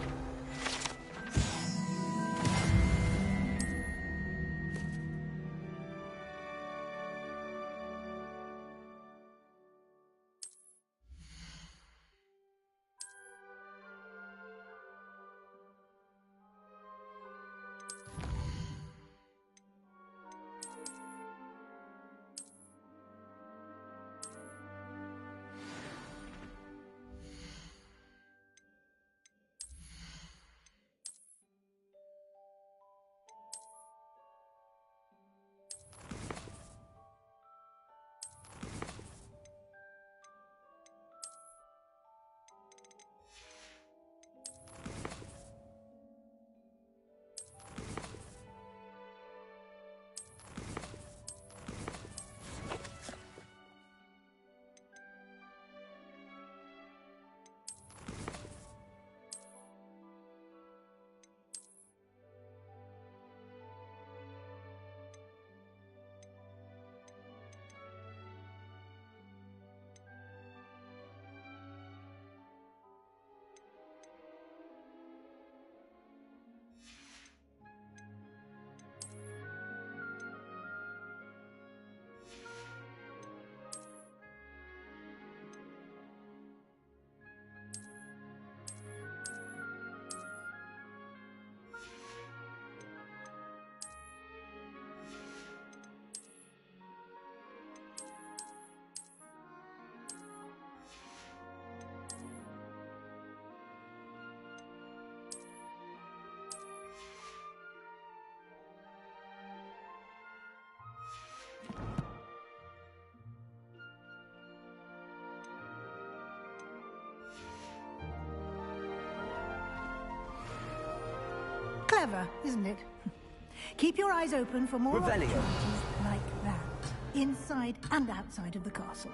Clever, isn't it? Keep your eyes open for more opportunities like that, inside and outside of the castle.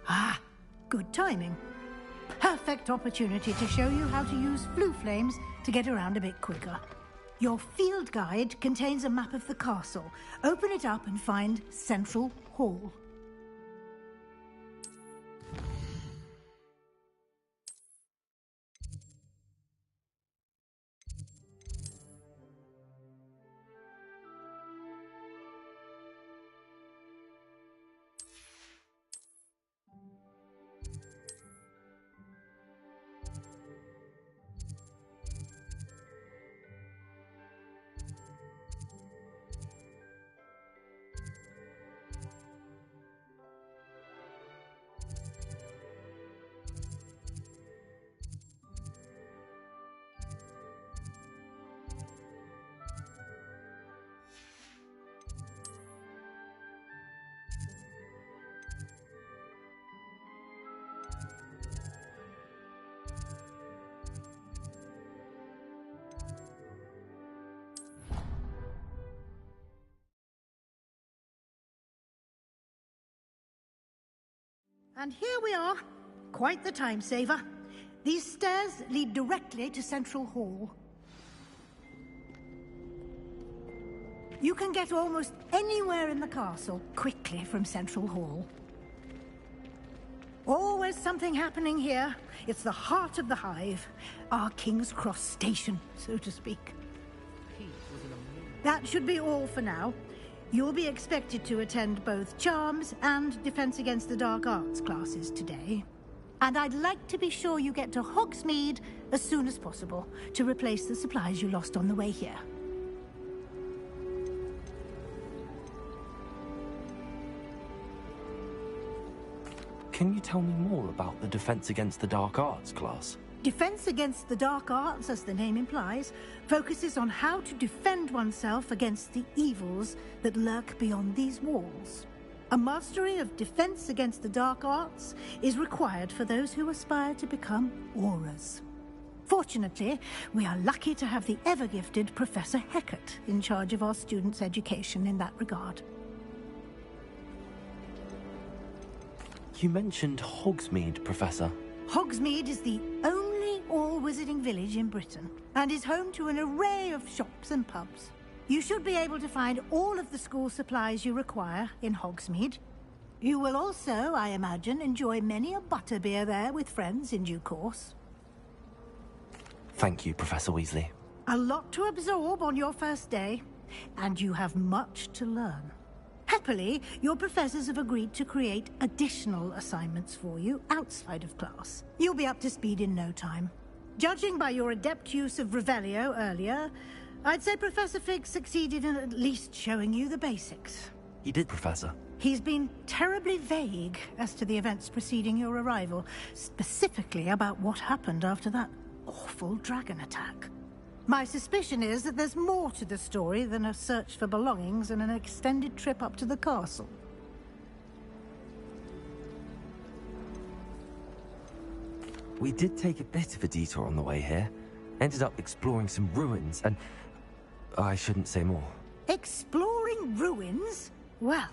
Ah, good timing. Perfect opportunity to show you how to use flue flames to get around a bit quicker. Your field guide contains a map of the castle. Open it up and find Central Hall. And here we are. Quite the time saver. These stairs lead directly to Central Hall. You can get almost anywhere in the castle quickly from Central Hall. Always something happening here. It's the heart of the Hive. Our King's Cross station, so to speak. That should be all for now. You'll be expected to attend both Charms and Defense Against the Dark Arts classes today. And I'd like to be sure you get to Hogsmeade as soon as possible to replace the supplies you lost on the way here. Can you tell me more about the Defense Against the Dark Arts class? Defense Against the Dark Arts, as the name implies, focuses on how to defend oneself against the evils that lurk beyond these walls. A mastery of Defense Against the Dark Arts is required for those who aspire to become Aurors. Fortunately, we are lucky to have the ever-gifted Professor Hecat in charge of our students' education in that regard. You mentioned Hogsmeade, Professor. Hogsmeade is the only all-wizarding village in Britain and is home to an array of shops and pubs. You should be able to find all of the school supplies you require in Hogsmeade. You will also, I imagine, enjoy many a butterbeer there with friends in due course. Thank you, Professor Weasley. A lot to absorb on your first day, and you have much to learn. Happily, your professors have agreed to create additional assignments for you outside of class. You'll be up to speed in no time. Judging by your adept use of Revelio earlier, I'd say Professor Fig succeeded in at least showing you the basics. He did, Professor. He's been terribly vague as to the events preceding your arrival, specifically about what happened after that awful dragon attack. My suspicion is that there's more to the story than a search for belongings and an extended trip up to the castle. We did take a bit of a detour on the way here. Ended up exploring some ruins and... I shouldn't say more. Exploring ruins? Well,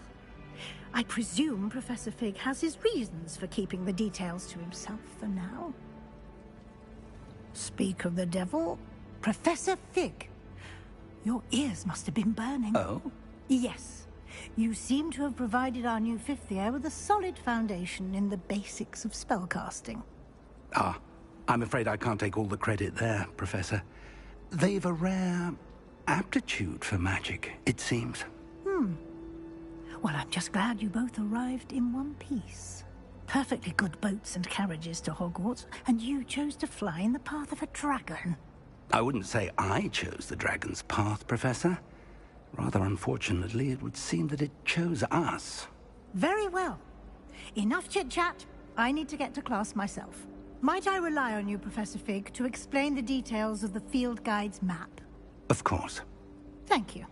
I presume Professor Fig has his reasons for keeping the details to himself for now. Speak of the devil... Professor Fig, your ears must have been burning. Oh? Yes. You seem to have provided our new fifth year with a solid foundation in the basics of spellcasting. Ah, I'm afraid I can't take all the credit there, Professor. They've a rare aptitude for magic, it seems. Well, I'm just glad you both arrived in one piece. perfectly good boats and carriages to Hogwarts, and you chose to fly in the path of a dragon. I wouldn't say I chose the dragon's path, Professor. Rather unfortunately, it would seem that it chose us. Very well. Enough chit-chat. I need to get to class myself. Might I rely on you, Professor Fig, to explain the details of the field guide's map? Of course. Thank you.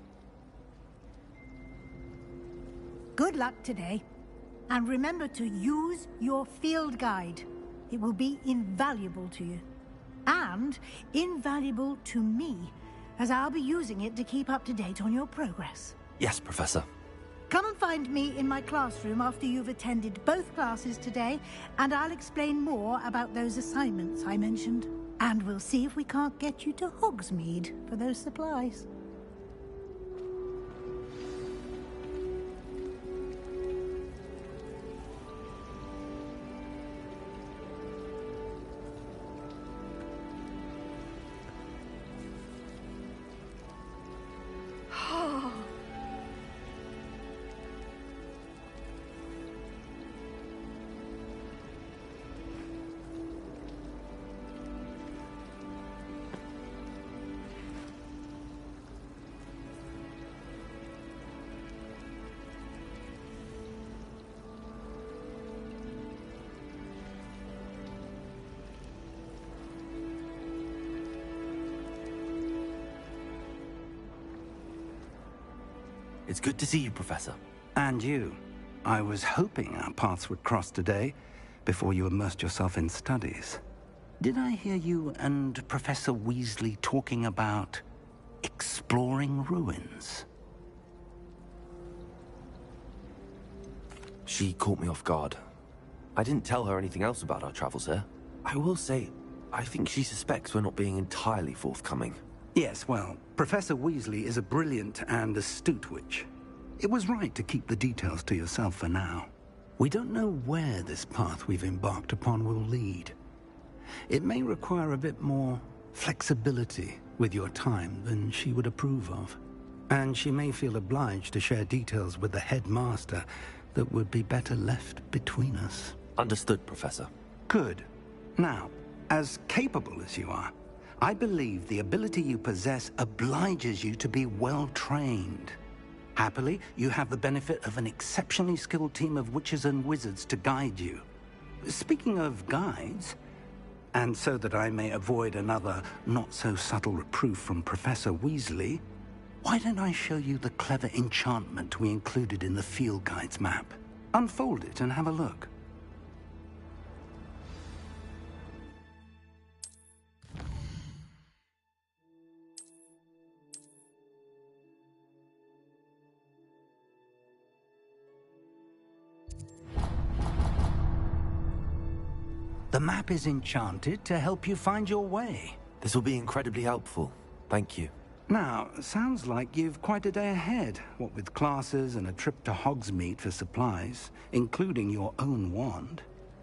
Good luck today. And remember to use your field guide. It will be invaluable to you. And invaluable to me, as I'll be using it to keep up to date on your progress. Yes, Professor. Come and find me in my classroom after you've attended both classes today, and I'll explain more about those assignments I mentioned. And we'll see if we can't get you to Hogsmeade for those supplies. It's good to see you, Professor. And you. I was hoping our paths would cross today, before you immersed yourself in studies. Did I hear you and Professor Weasley talking about exploring ruins? She caught me off guard. I didn't tell her anything else about our travels here. I will say, I think she suspects we're not being entirely forthcoming. Yes, well, Professor Weasley is a brilliant and astute witch. It was right to keep the details to yourself for now. We don't know where this path we've embarked upon will lead. It may require a bit more flexibility with your time than she would approve of. And she may feel obliged to share details with the headmaster that would be better left between us. Understood, Professor. Good. Now, as capable as you are, I believe the ability you possess obliges you to be well-trained. Happily, you have the benefit of an exceptionally skilled team of witches and wizards to guide you. Speaking of guides, and so that I may avoid another not-so-subtle reproof from Professor Weasley, why don't I show you the clever enchantment we included in the field guide's map? Unfold it and have a look. The map is enchanted to help you find your way. This will be incredibly helpful. Thank you. Now, sounds like you've quite a day ahead, what with classes and a trip to Hogsmeade for supplies, including your own wand.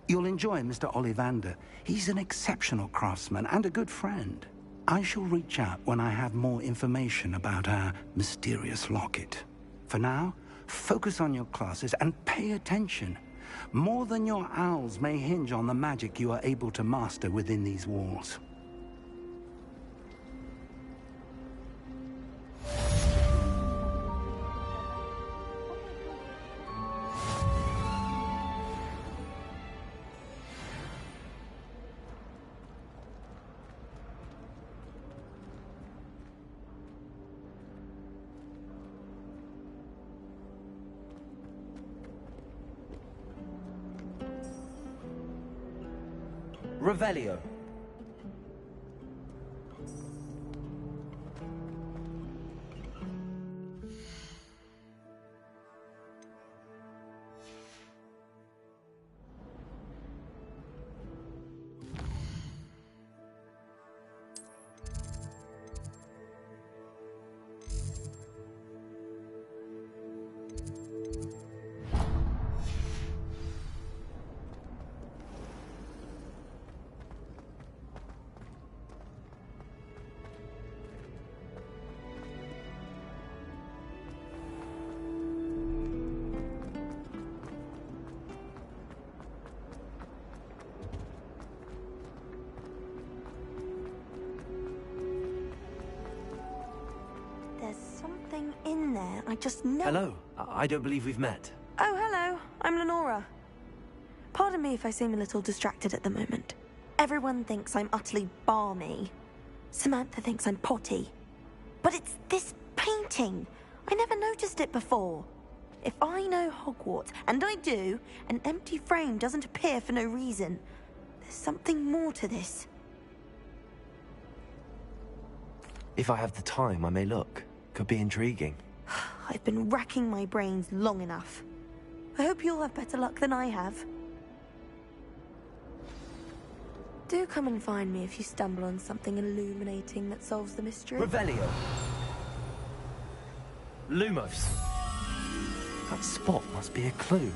You'll enjoy Mr. Ollivander. He's an exceptional craftsman and a good friend. I shall reach out when I have more information about our mysterious locket. For now, focus on your classes and pay attention. More than your owls may hinge on the magic you are able to master within these walls. Revelio. I just know... Hello. I don't believe we've met. Oh, hello. I'm Lenora. Pardon me if I seem a little distracted at the moment. Everyone thinks I'm utterly balmy. Samantha thinks I'm potty. But it's this painting. I never noticed it before. If I know Hogwarts, and I do, an empty frame doesn't appear for no reason. There's something more to this. If I have the time, I may look. Could be intriguing. I've been racking my brains long enough. I hope you'll have better luck than I have. Do come and find me if you stumble on something illuminating that solves the mystery. Revelio. Lumos. That spot must be a clue.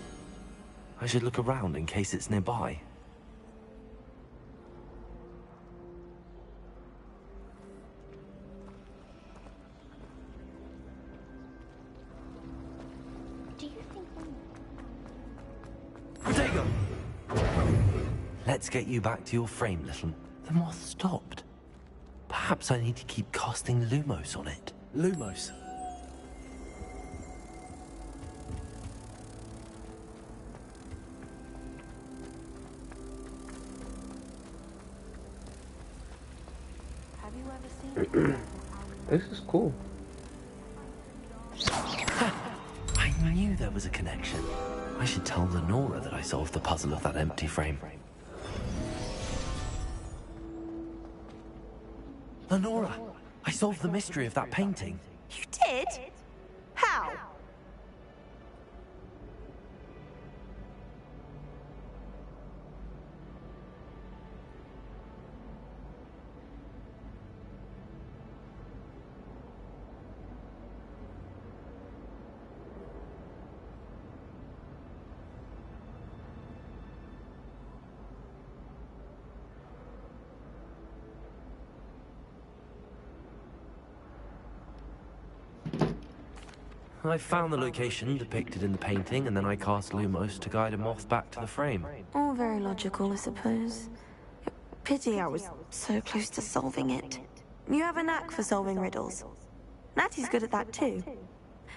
I should look around in case it's nearby. Protego! Let's get you back to your frame, little. The moth stopped. Perhaps I need to keep casting Lumos on it. Lumos. Have you ever seen This is cool. I knew there was a connection. I should tell Lenora that I solved the puzzle of that empty frame. Lenora, I solved the mystery of that painting. You did? How? I found the location depicted in the painting, and then I cast Lumos to guide a moth back to the frame. All very logical, I suppose. Pity I was so close to solving it. You have a knack for solving riddles. Natty's good at that too.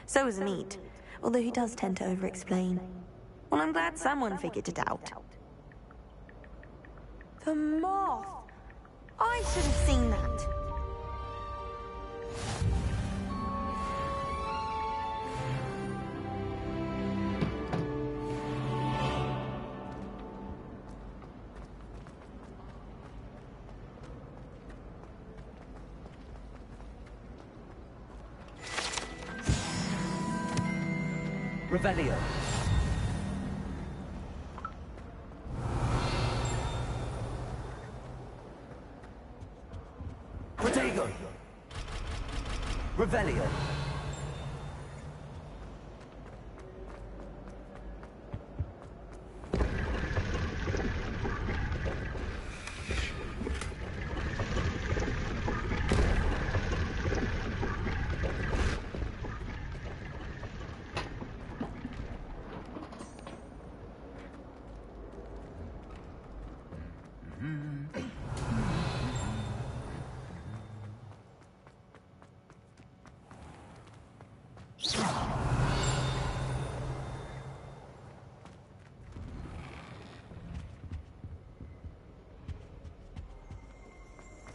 So is Neat, although he does tend to over-explain. Well, I'm glad someone figured it out. The moth! I should have seen that. Revelio. Protego. Revelio.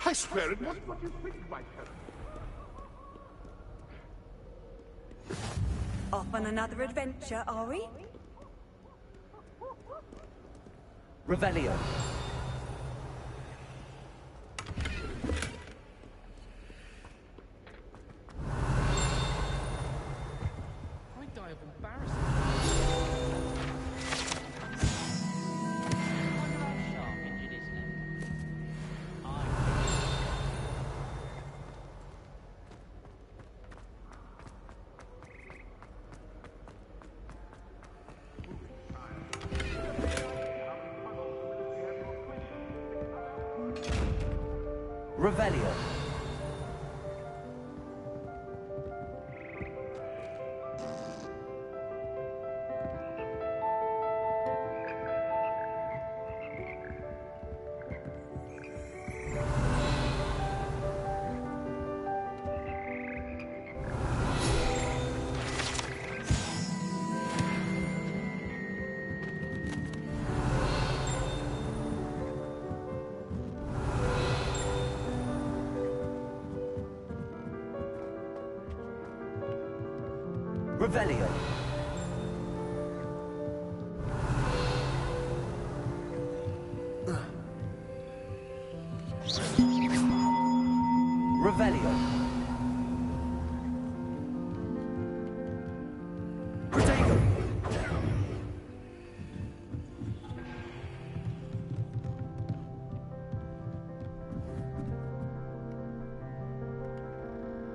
I swear it wasn't what you think, my parent. Off on another adventure, are we? Revelio. I die of embarrassment. Revelio. Revelio. Revelio. Protego.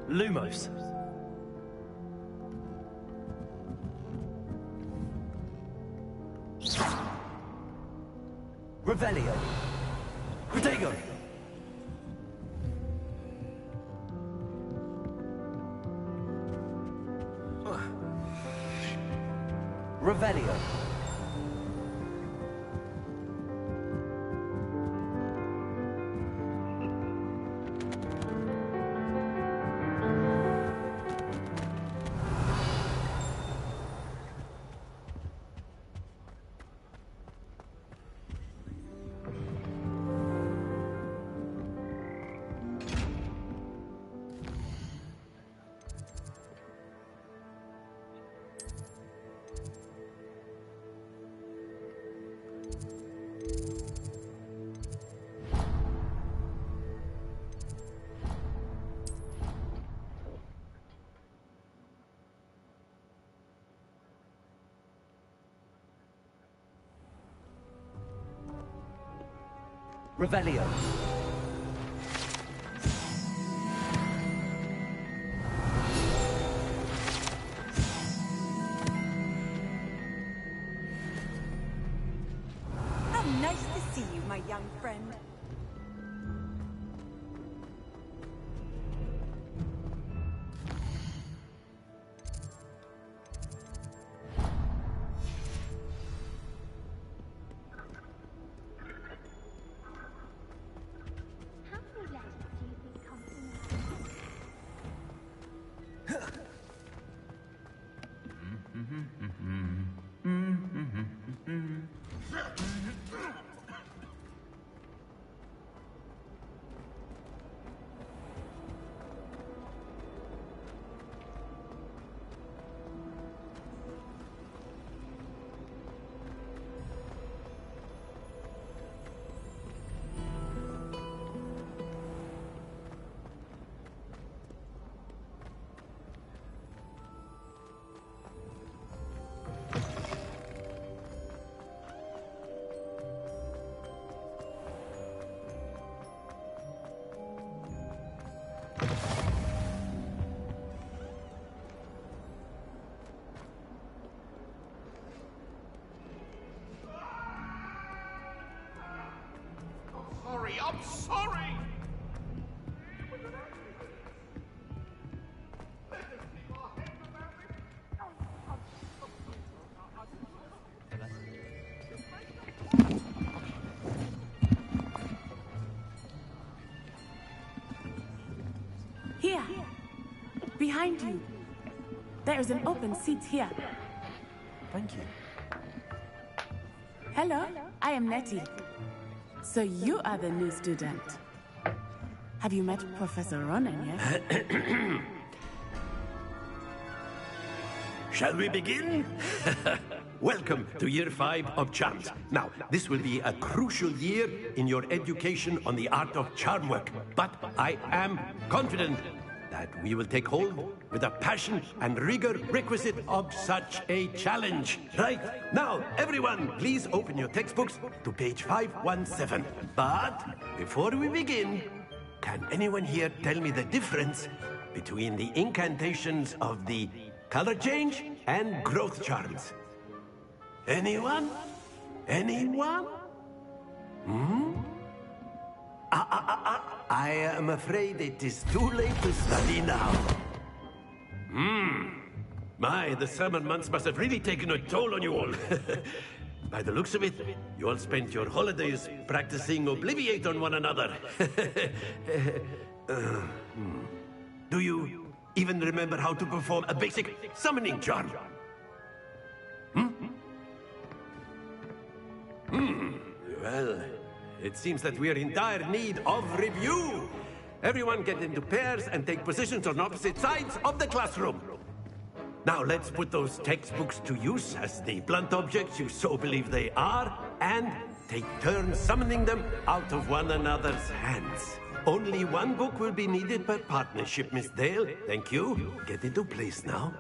Lumos. Revelio. Protego. Revelio. Revelio. How nice to see you, my young friend. I'm sorry! Here! Behind you! There is an open seat here. Thank you. Hello, I am Nettie. So you are the new student. Have you met Professor Ronan yet? Shall we begin? Welcome to Year 5 of Charms. Now, this will be a crucial year in your education on the art of charm work. But I am confident that we will take hold with the passion and rigor requisite of such a challenge. Right? Now, everyone, please open your textbooks to page 517. But before we begin, can anyone here tell me the difference between the incantations of the color change and growth charms? Anyone? Anyone? I am afraid it is too late to study now. My, the summer months must have really taken a toll on you all. By the looks of it, you all spent your holidays practicing Obliviate on one another. Do you even remember how to perform a basic summoning charm? Well, it seems that we are in dire need of review. Everyone get into pairs and take positions on opposite sides of the classroom. Now let's put those textbooks to use as the blunt objects you so believe they are, and take turns summoning them out of one another's hands. Only one book will be needed per partnership, Miss Dale. Thank you. Get into place now.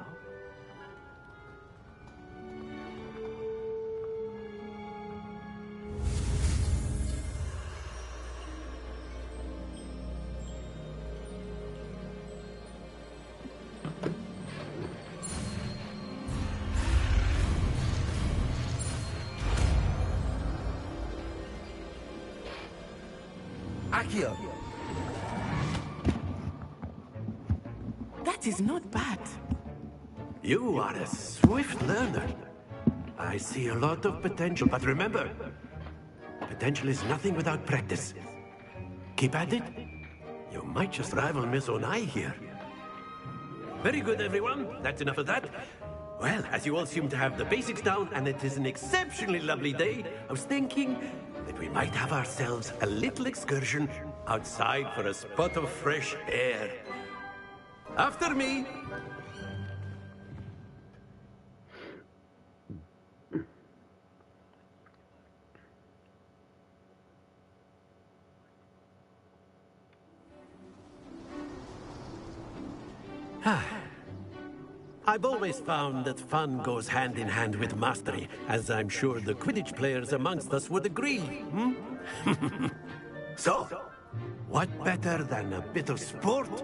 Accio! That is not bad. You are a swift learner. I see a lot of potential, but remember, potential is nothing without practice. Keep at it. You might just rival Miss Onai here. Very good, everyone. That's enough of that. Well, as you all seem to have the basics down, and it is an exceptionally lovely day, I was thinking that we might have ourselves a little excursion outside for a spot of fresh air. After me! I've always found that fun goes hand in hand with mastery, as I'm sure the Quidditch players amongst us would agree, So, what better than a bit of sport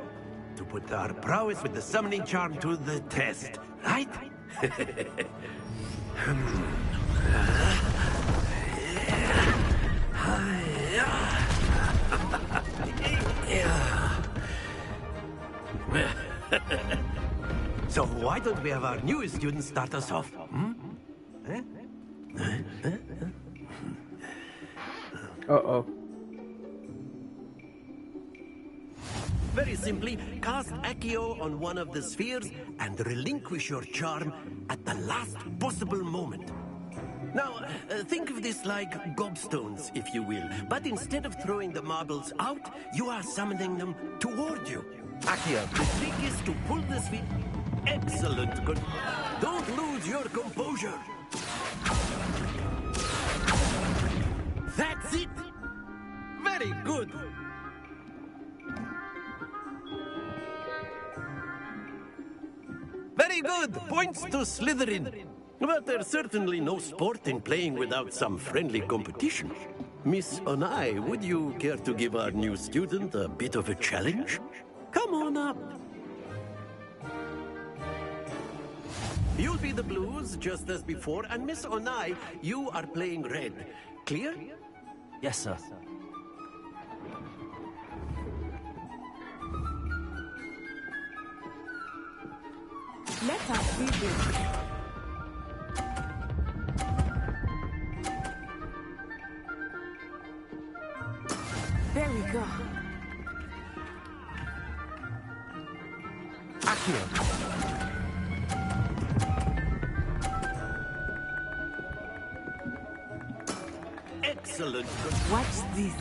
to put our prowess with the summoning charm to the test, right? So why don't we have our newest student start us off? Uh-oh. Very simply, cast Accio on one of the spheres and relinquish your charm at the last possible moment. Now, think of this like gobstones, if you will. But instead of throwing the marbles out, you are summoning them toward you. Accio, the trick is to pull the sphere. Excellent. Good. Don't lose your composure. That's it. Very good. Very good. Points to Slytherin. But there's certainly no sport in playing without some friendly competition. Miss Onai, would you care to give our new student a bit of a challenge? Come on up. You'll be the blues, just as before, and Miss Onai, you are playing red. Clear? Yes, sir. Let us do this. There we go. Accio. Excellent. Watch this.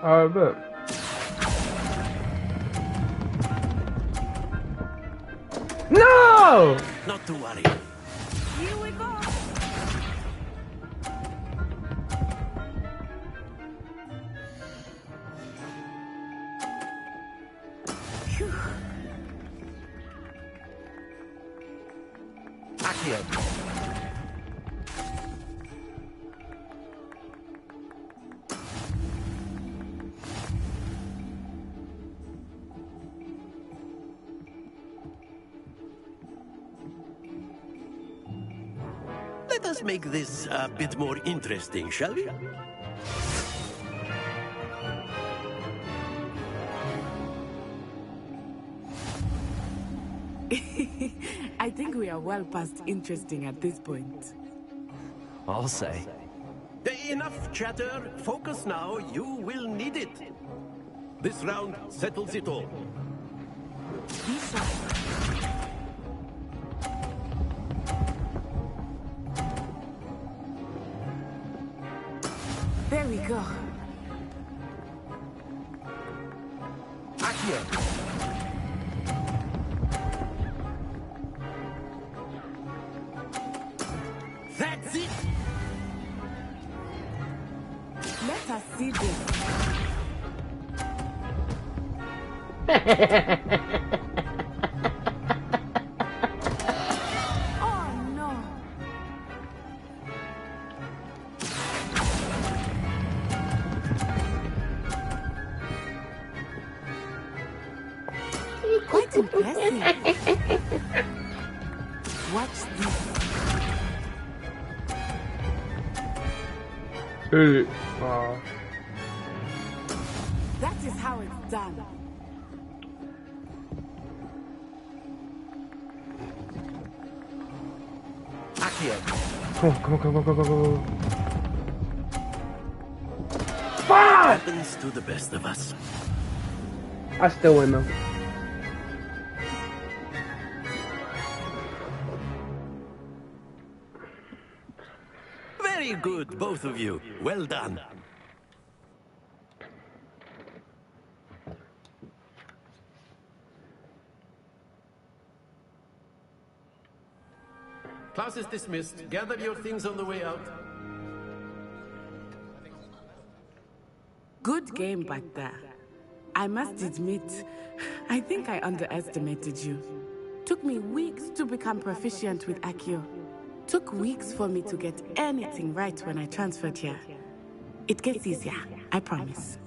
I bet. No! Not to worry. Here we go. Accio. Let us make this a bit more interesting, shall we? I think we are well past interesting at this point. I'll say. Enough chatter. Focus now. You will need it. This round settles it all. There we go. Accio! That's it! Let us see this. Oh no! Quite impressive. Watch this. That is how it's done. Accio! Come on. Happens to the best of us. I still win though. Very good, both of you. Well done. Class is dismissed. Gather your things on the way out. Good game back there. I must admit, I think I underestimated you. Took me weeks to become proficient with Accio. Took weeks for me to get anything right when I transferred here. It gets easier, I promise.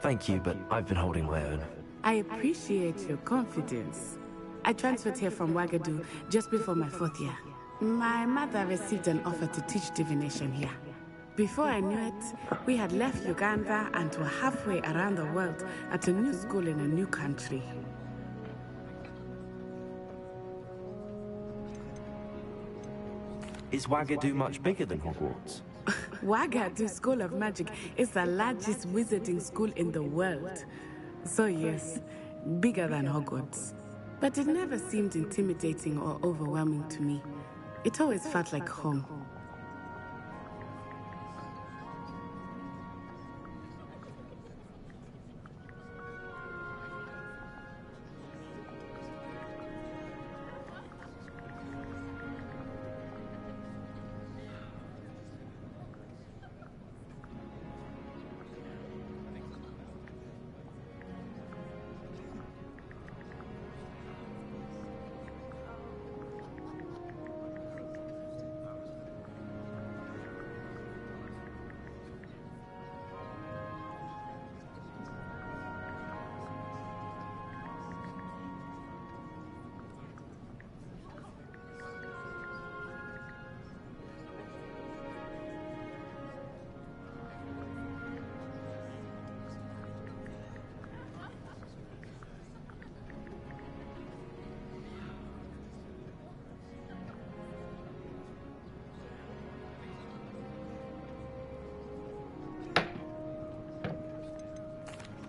Thank you, but I've been holding my own. I appreciate your confidence. I transferred here from Wagadu just before my 4th year. My mother received an offer to teach divination here. Before I knew it, we had left Uganda and were halfway around the world at a new school in a new country. Is Wagadu much bigger than Hogwarts? Wagadu School of Magic is the largest wizarding school in the world. So yes, bigger than Hogwarts. But it never seemed intimidating or overwhelming to me. It always felt like home.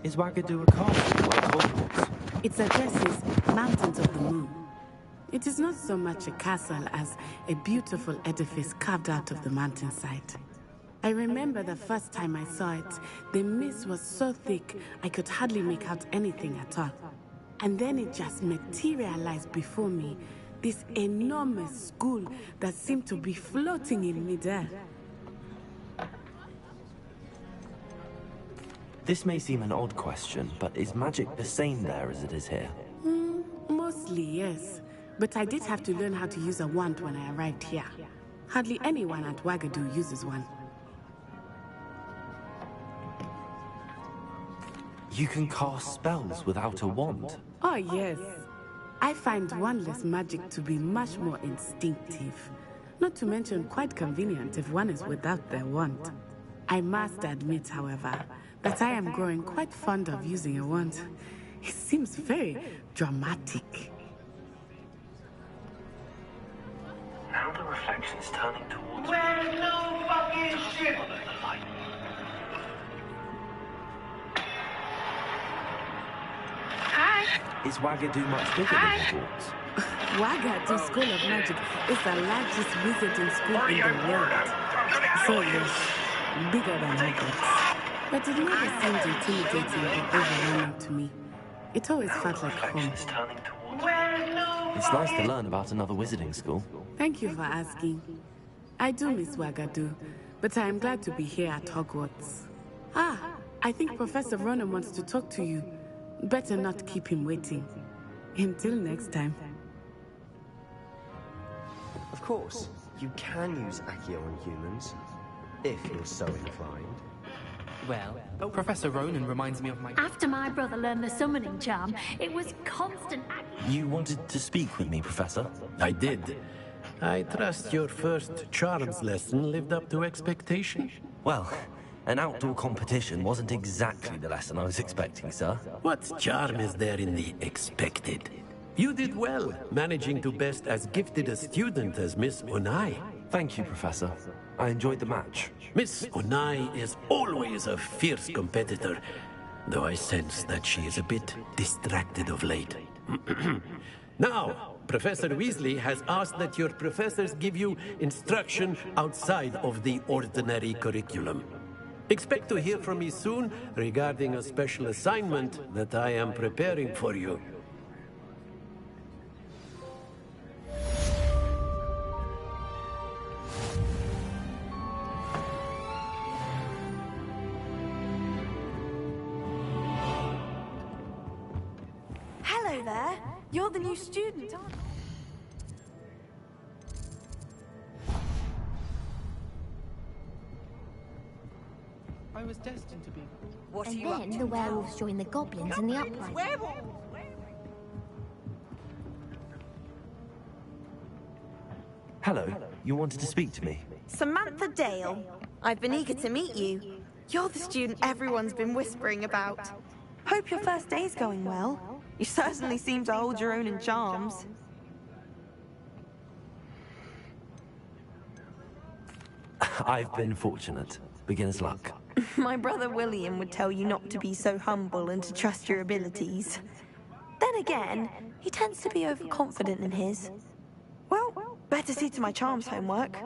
Is Wagadu a castle like Hogwarts? Its address is Mountains of the Moon. It is not so much a castle as a beautiful edifice carved out of the mountainside. I remember the first time I saw it, the mist was so thick I could hardly make out anything at all. And then it just materialized before me, this enormous school that seemed to be floating in midair. This may seem an odd question, but is magic the same there as it is here? Mostly, yes. But I did have to learn how to use a wand when I arrived here. Hardly anyone at Wagadu uses one. You can cast spells without a wand? Oh, yes. I find wandless magic to be much more instinctive. Not to mention quite convenient if one is without their wand. I must admit, however, that I am growing quite fond of using a wand. It seems very dramatic. Now the reflection's turning towards Where's no fucking shit? Is Wagadu much bigger than Hogwarts? Wagatu School of Magic is the largest wizarding school in the world. So yes, bigger than Hogwarts. But it never seemed intimidating or overwhelming to me. It always felt like home. It's nice to learn about another wizarding school. Thank you for asking. I do miss Wagadu, but I am glad to be here at Hogwarts. Ah, I think Professor Ronan wants to talk to you. Better not keep him waiting. Until next time. Of course, you can use Accio on humans, if you're so inclined. Well, Professor Ronan reminds me of my... After my brother learned the summoning charm, it was constant... You wanted to speak with me, Professor? I did. I trust your first charms lesson lived up to expectation. Well, an outdoor competition wasn't exactly the lesson I was expecting, sir. What charm is there in the expected? You did well, managing to best as gifted a student as Miss Onai. Thank you, Professor. I enjoyed the match. Miss Onai is always a fierce competitor, though I sense that she is a bit distracted of late. Now, Professor Weasley has asked that your professors give you instruction outside of the ordinary curriculum. Expect to hear from me soon regarding a special assignment that I am preparing for you. Hello there. You're the new student, aren't you? I was destined to be. What and then the werewolves joined the goblins in the uprising. Hello, you wanted to speak to me? Samantha Dale. I've been eager to meet you. You're the student everyone's been whispering about. Hope your first day's going well. You certainly seem to hold your own in charms. I've been fortunate. Beginner's luck. My brother William would tell you not to be so humble and to trust your abilities. Then again, he tends to be overconfident in his. Well, better see to my charms homework.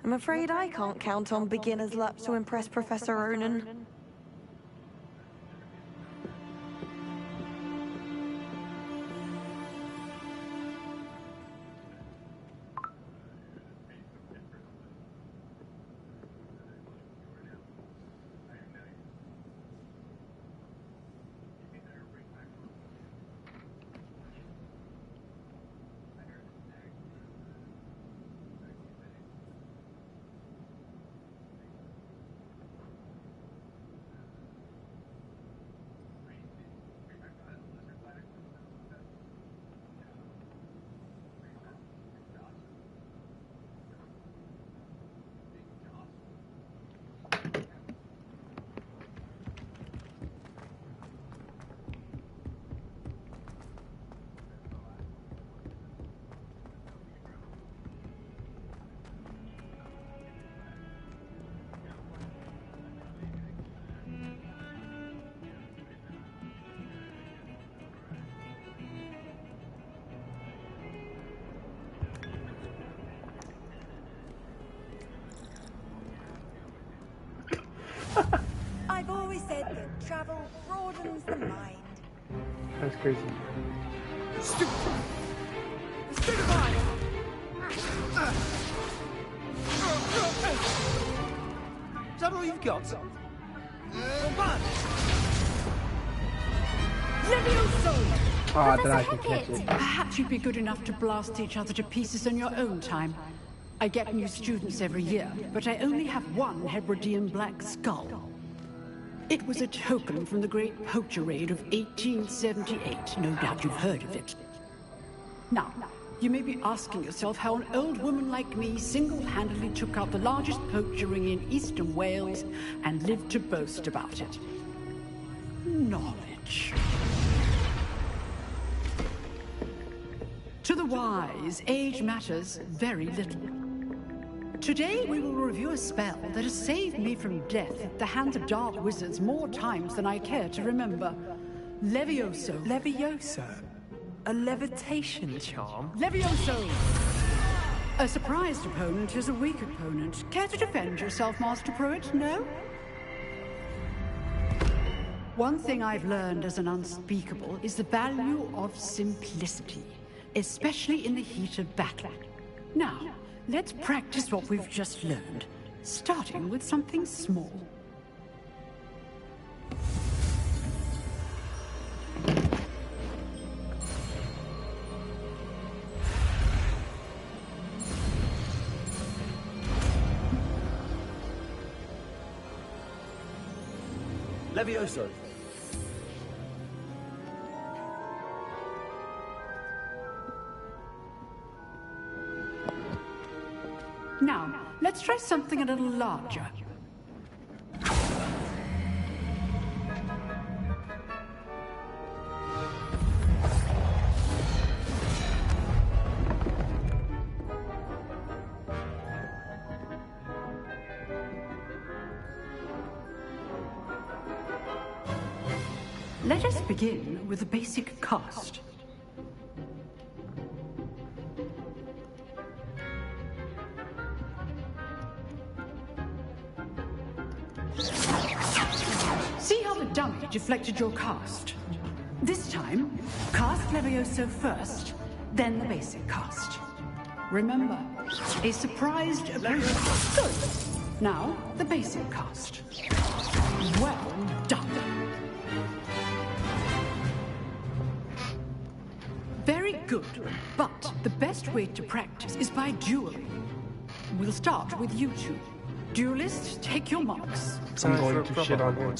I'm afraid I can't count on beginner's luck to impress Professor Ronan. I've always said that travel broadens the mind. That's crazy. Stupid mind! Is that all you've got? Ah, then I can catch it. Perhaps you'd be good enough to blast each other to pieces in your own time. I get new students every year, but I only have one Hebridean black skull. It was a token from the great poacher raid of 1878. No doubt you've heard of it. Now, you may be asking yourself how an old woman like me single-handedly took out the largest poacher ring in eastern Wales and lived to boast about it. Knowledge. To the wise, age matters very little. Today we will review a spell that has saved me from death at the hands of dark wizards more times than I care to remember. Levioso. Levioso? A levitation charm? Levioso! A surprised opponent is a weak opponent. Care to defend yourself, Master Pruitt? No? One thing I've learned as an unspeakable is the value of simplicity, especially in the heat of battle. Now, let's practice what we've just learned, starting with something small. Levioso. Now, let's try something a little larger. Let us begin with a basic cast. See how the dummy deflected your cast? This time, cast Levioso first, then the basic cast. Remember, a surprised opponent. Good. Now, the basic cast. Well done. Very good, but the best way to practice is by dueling. We'll start with you two. Duelists, take your marks. I'm going to shit on him.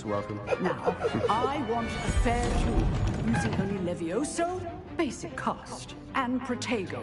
Now, I want a fair duel, using only Levioso, basic cast, and Protego.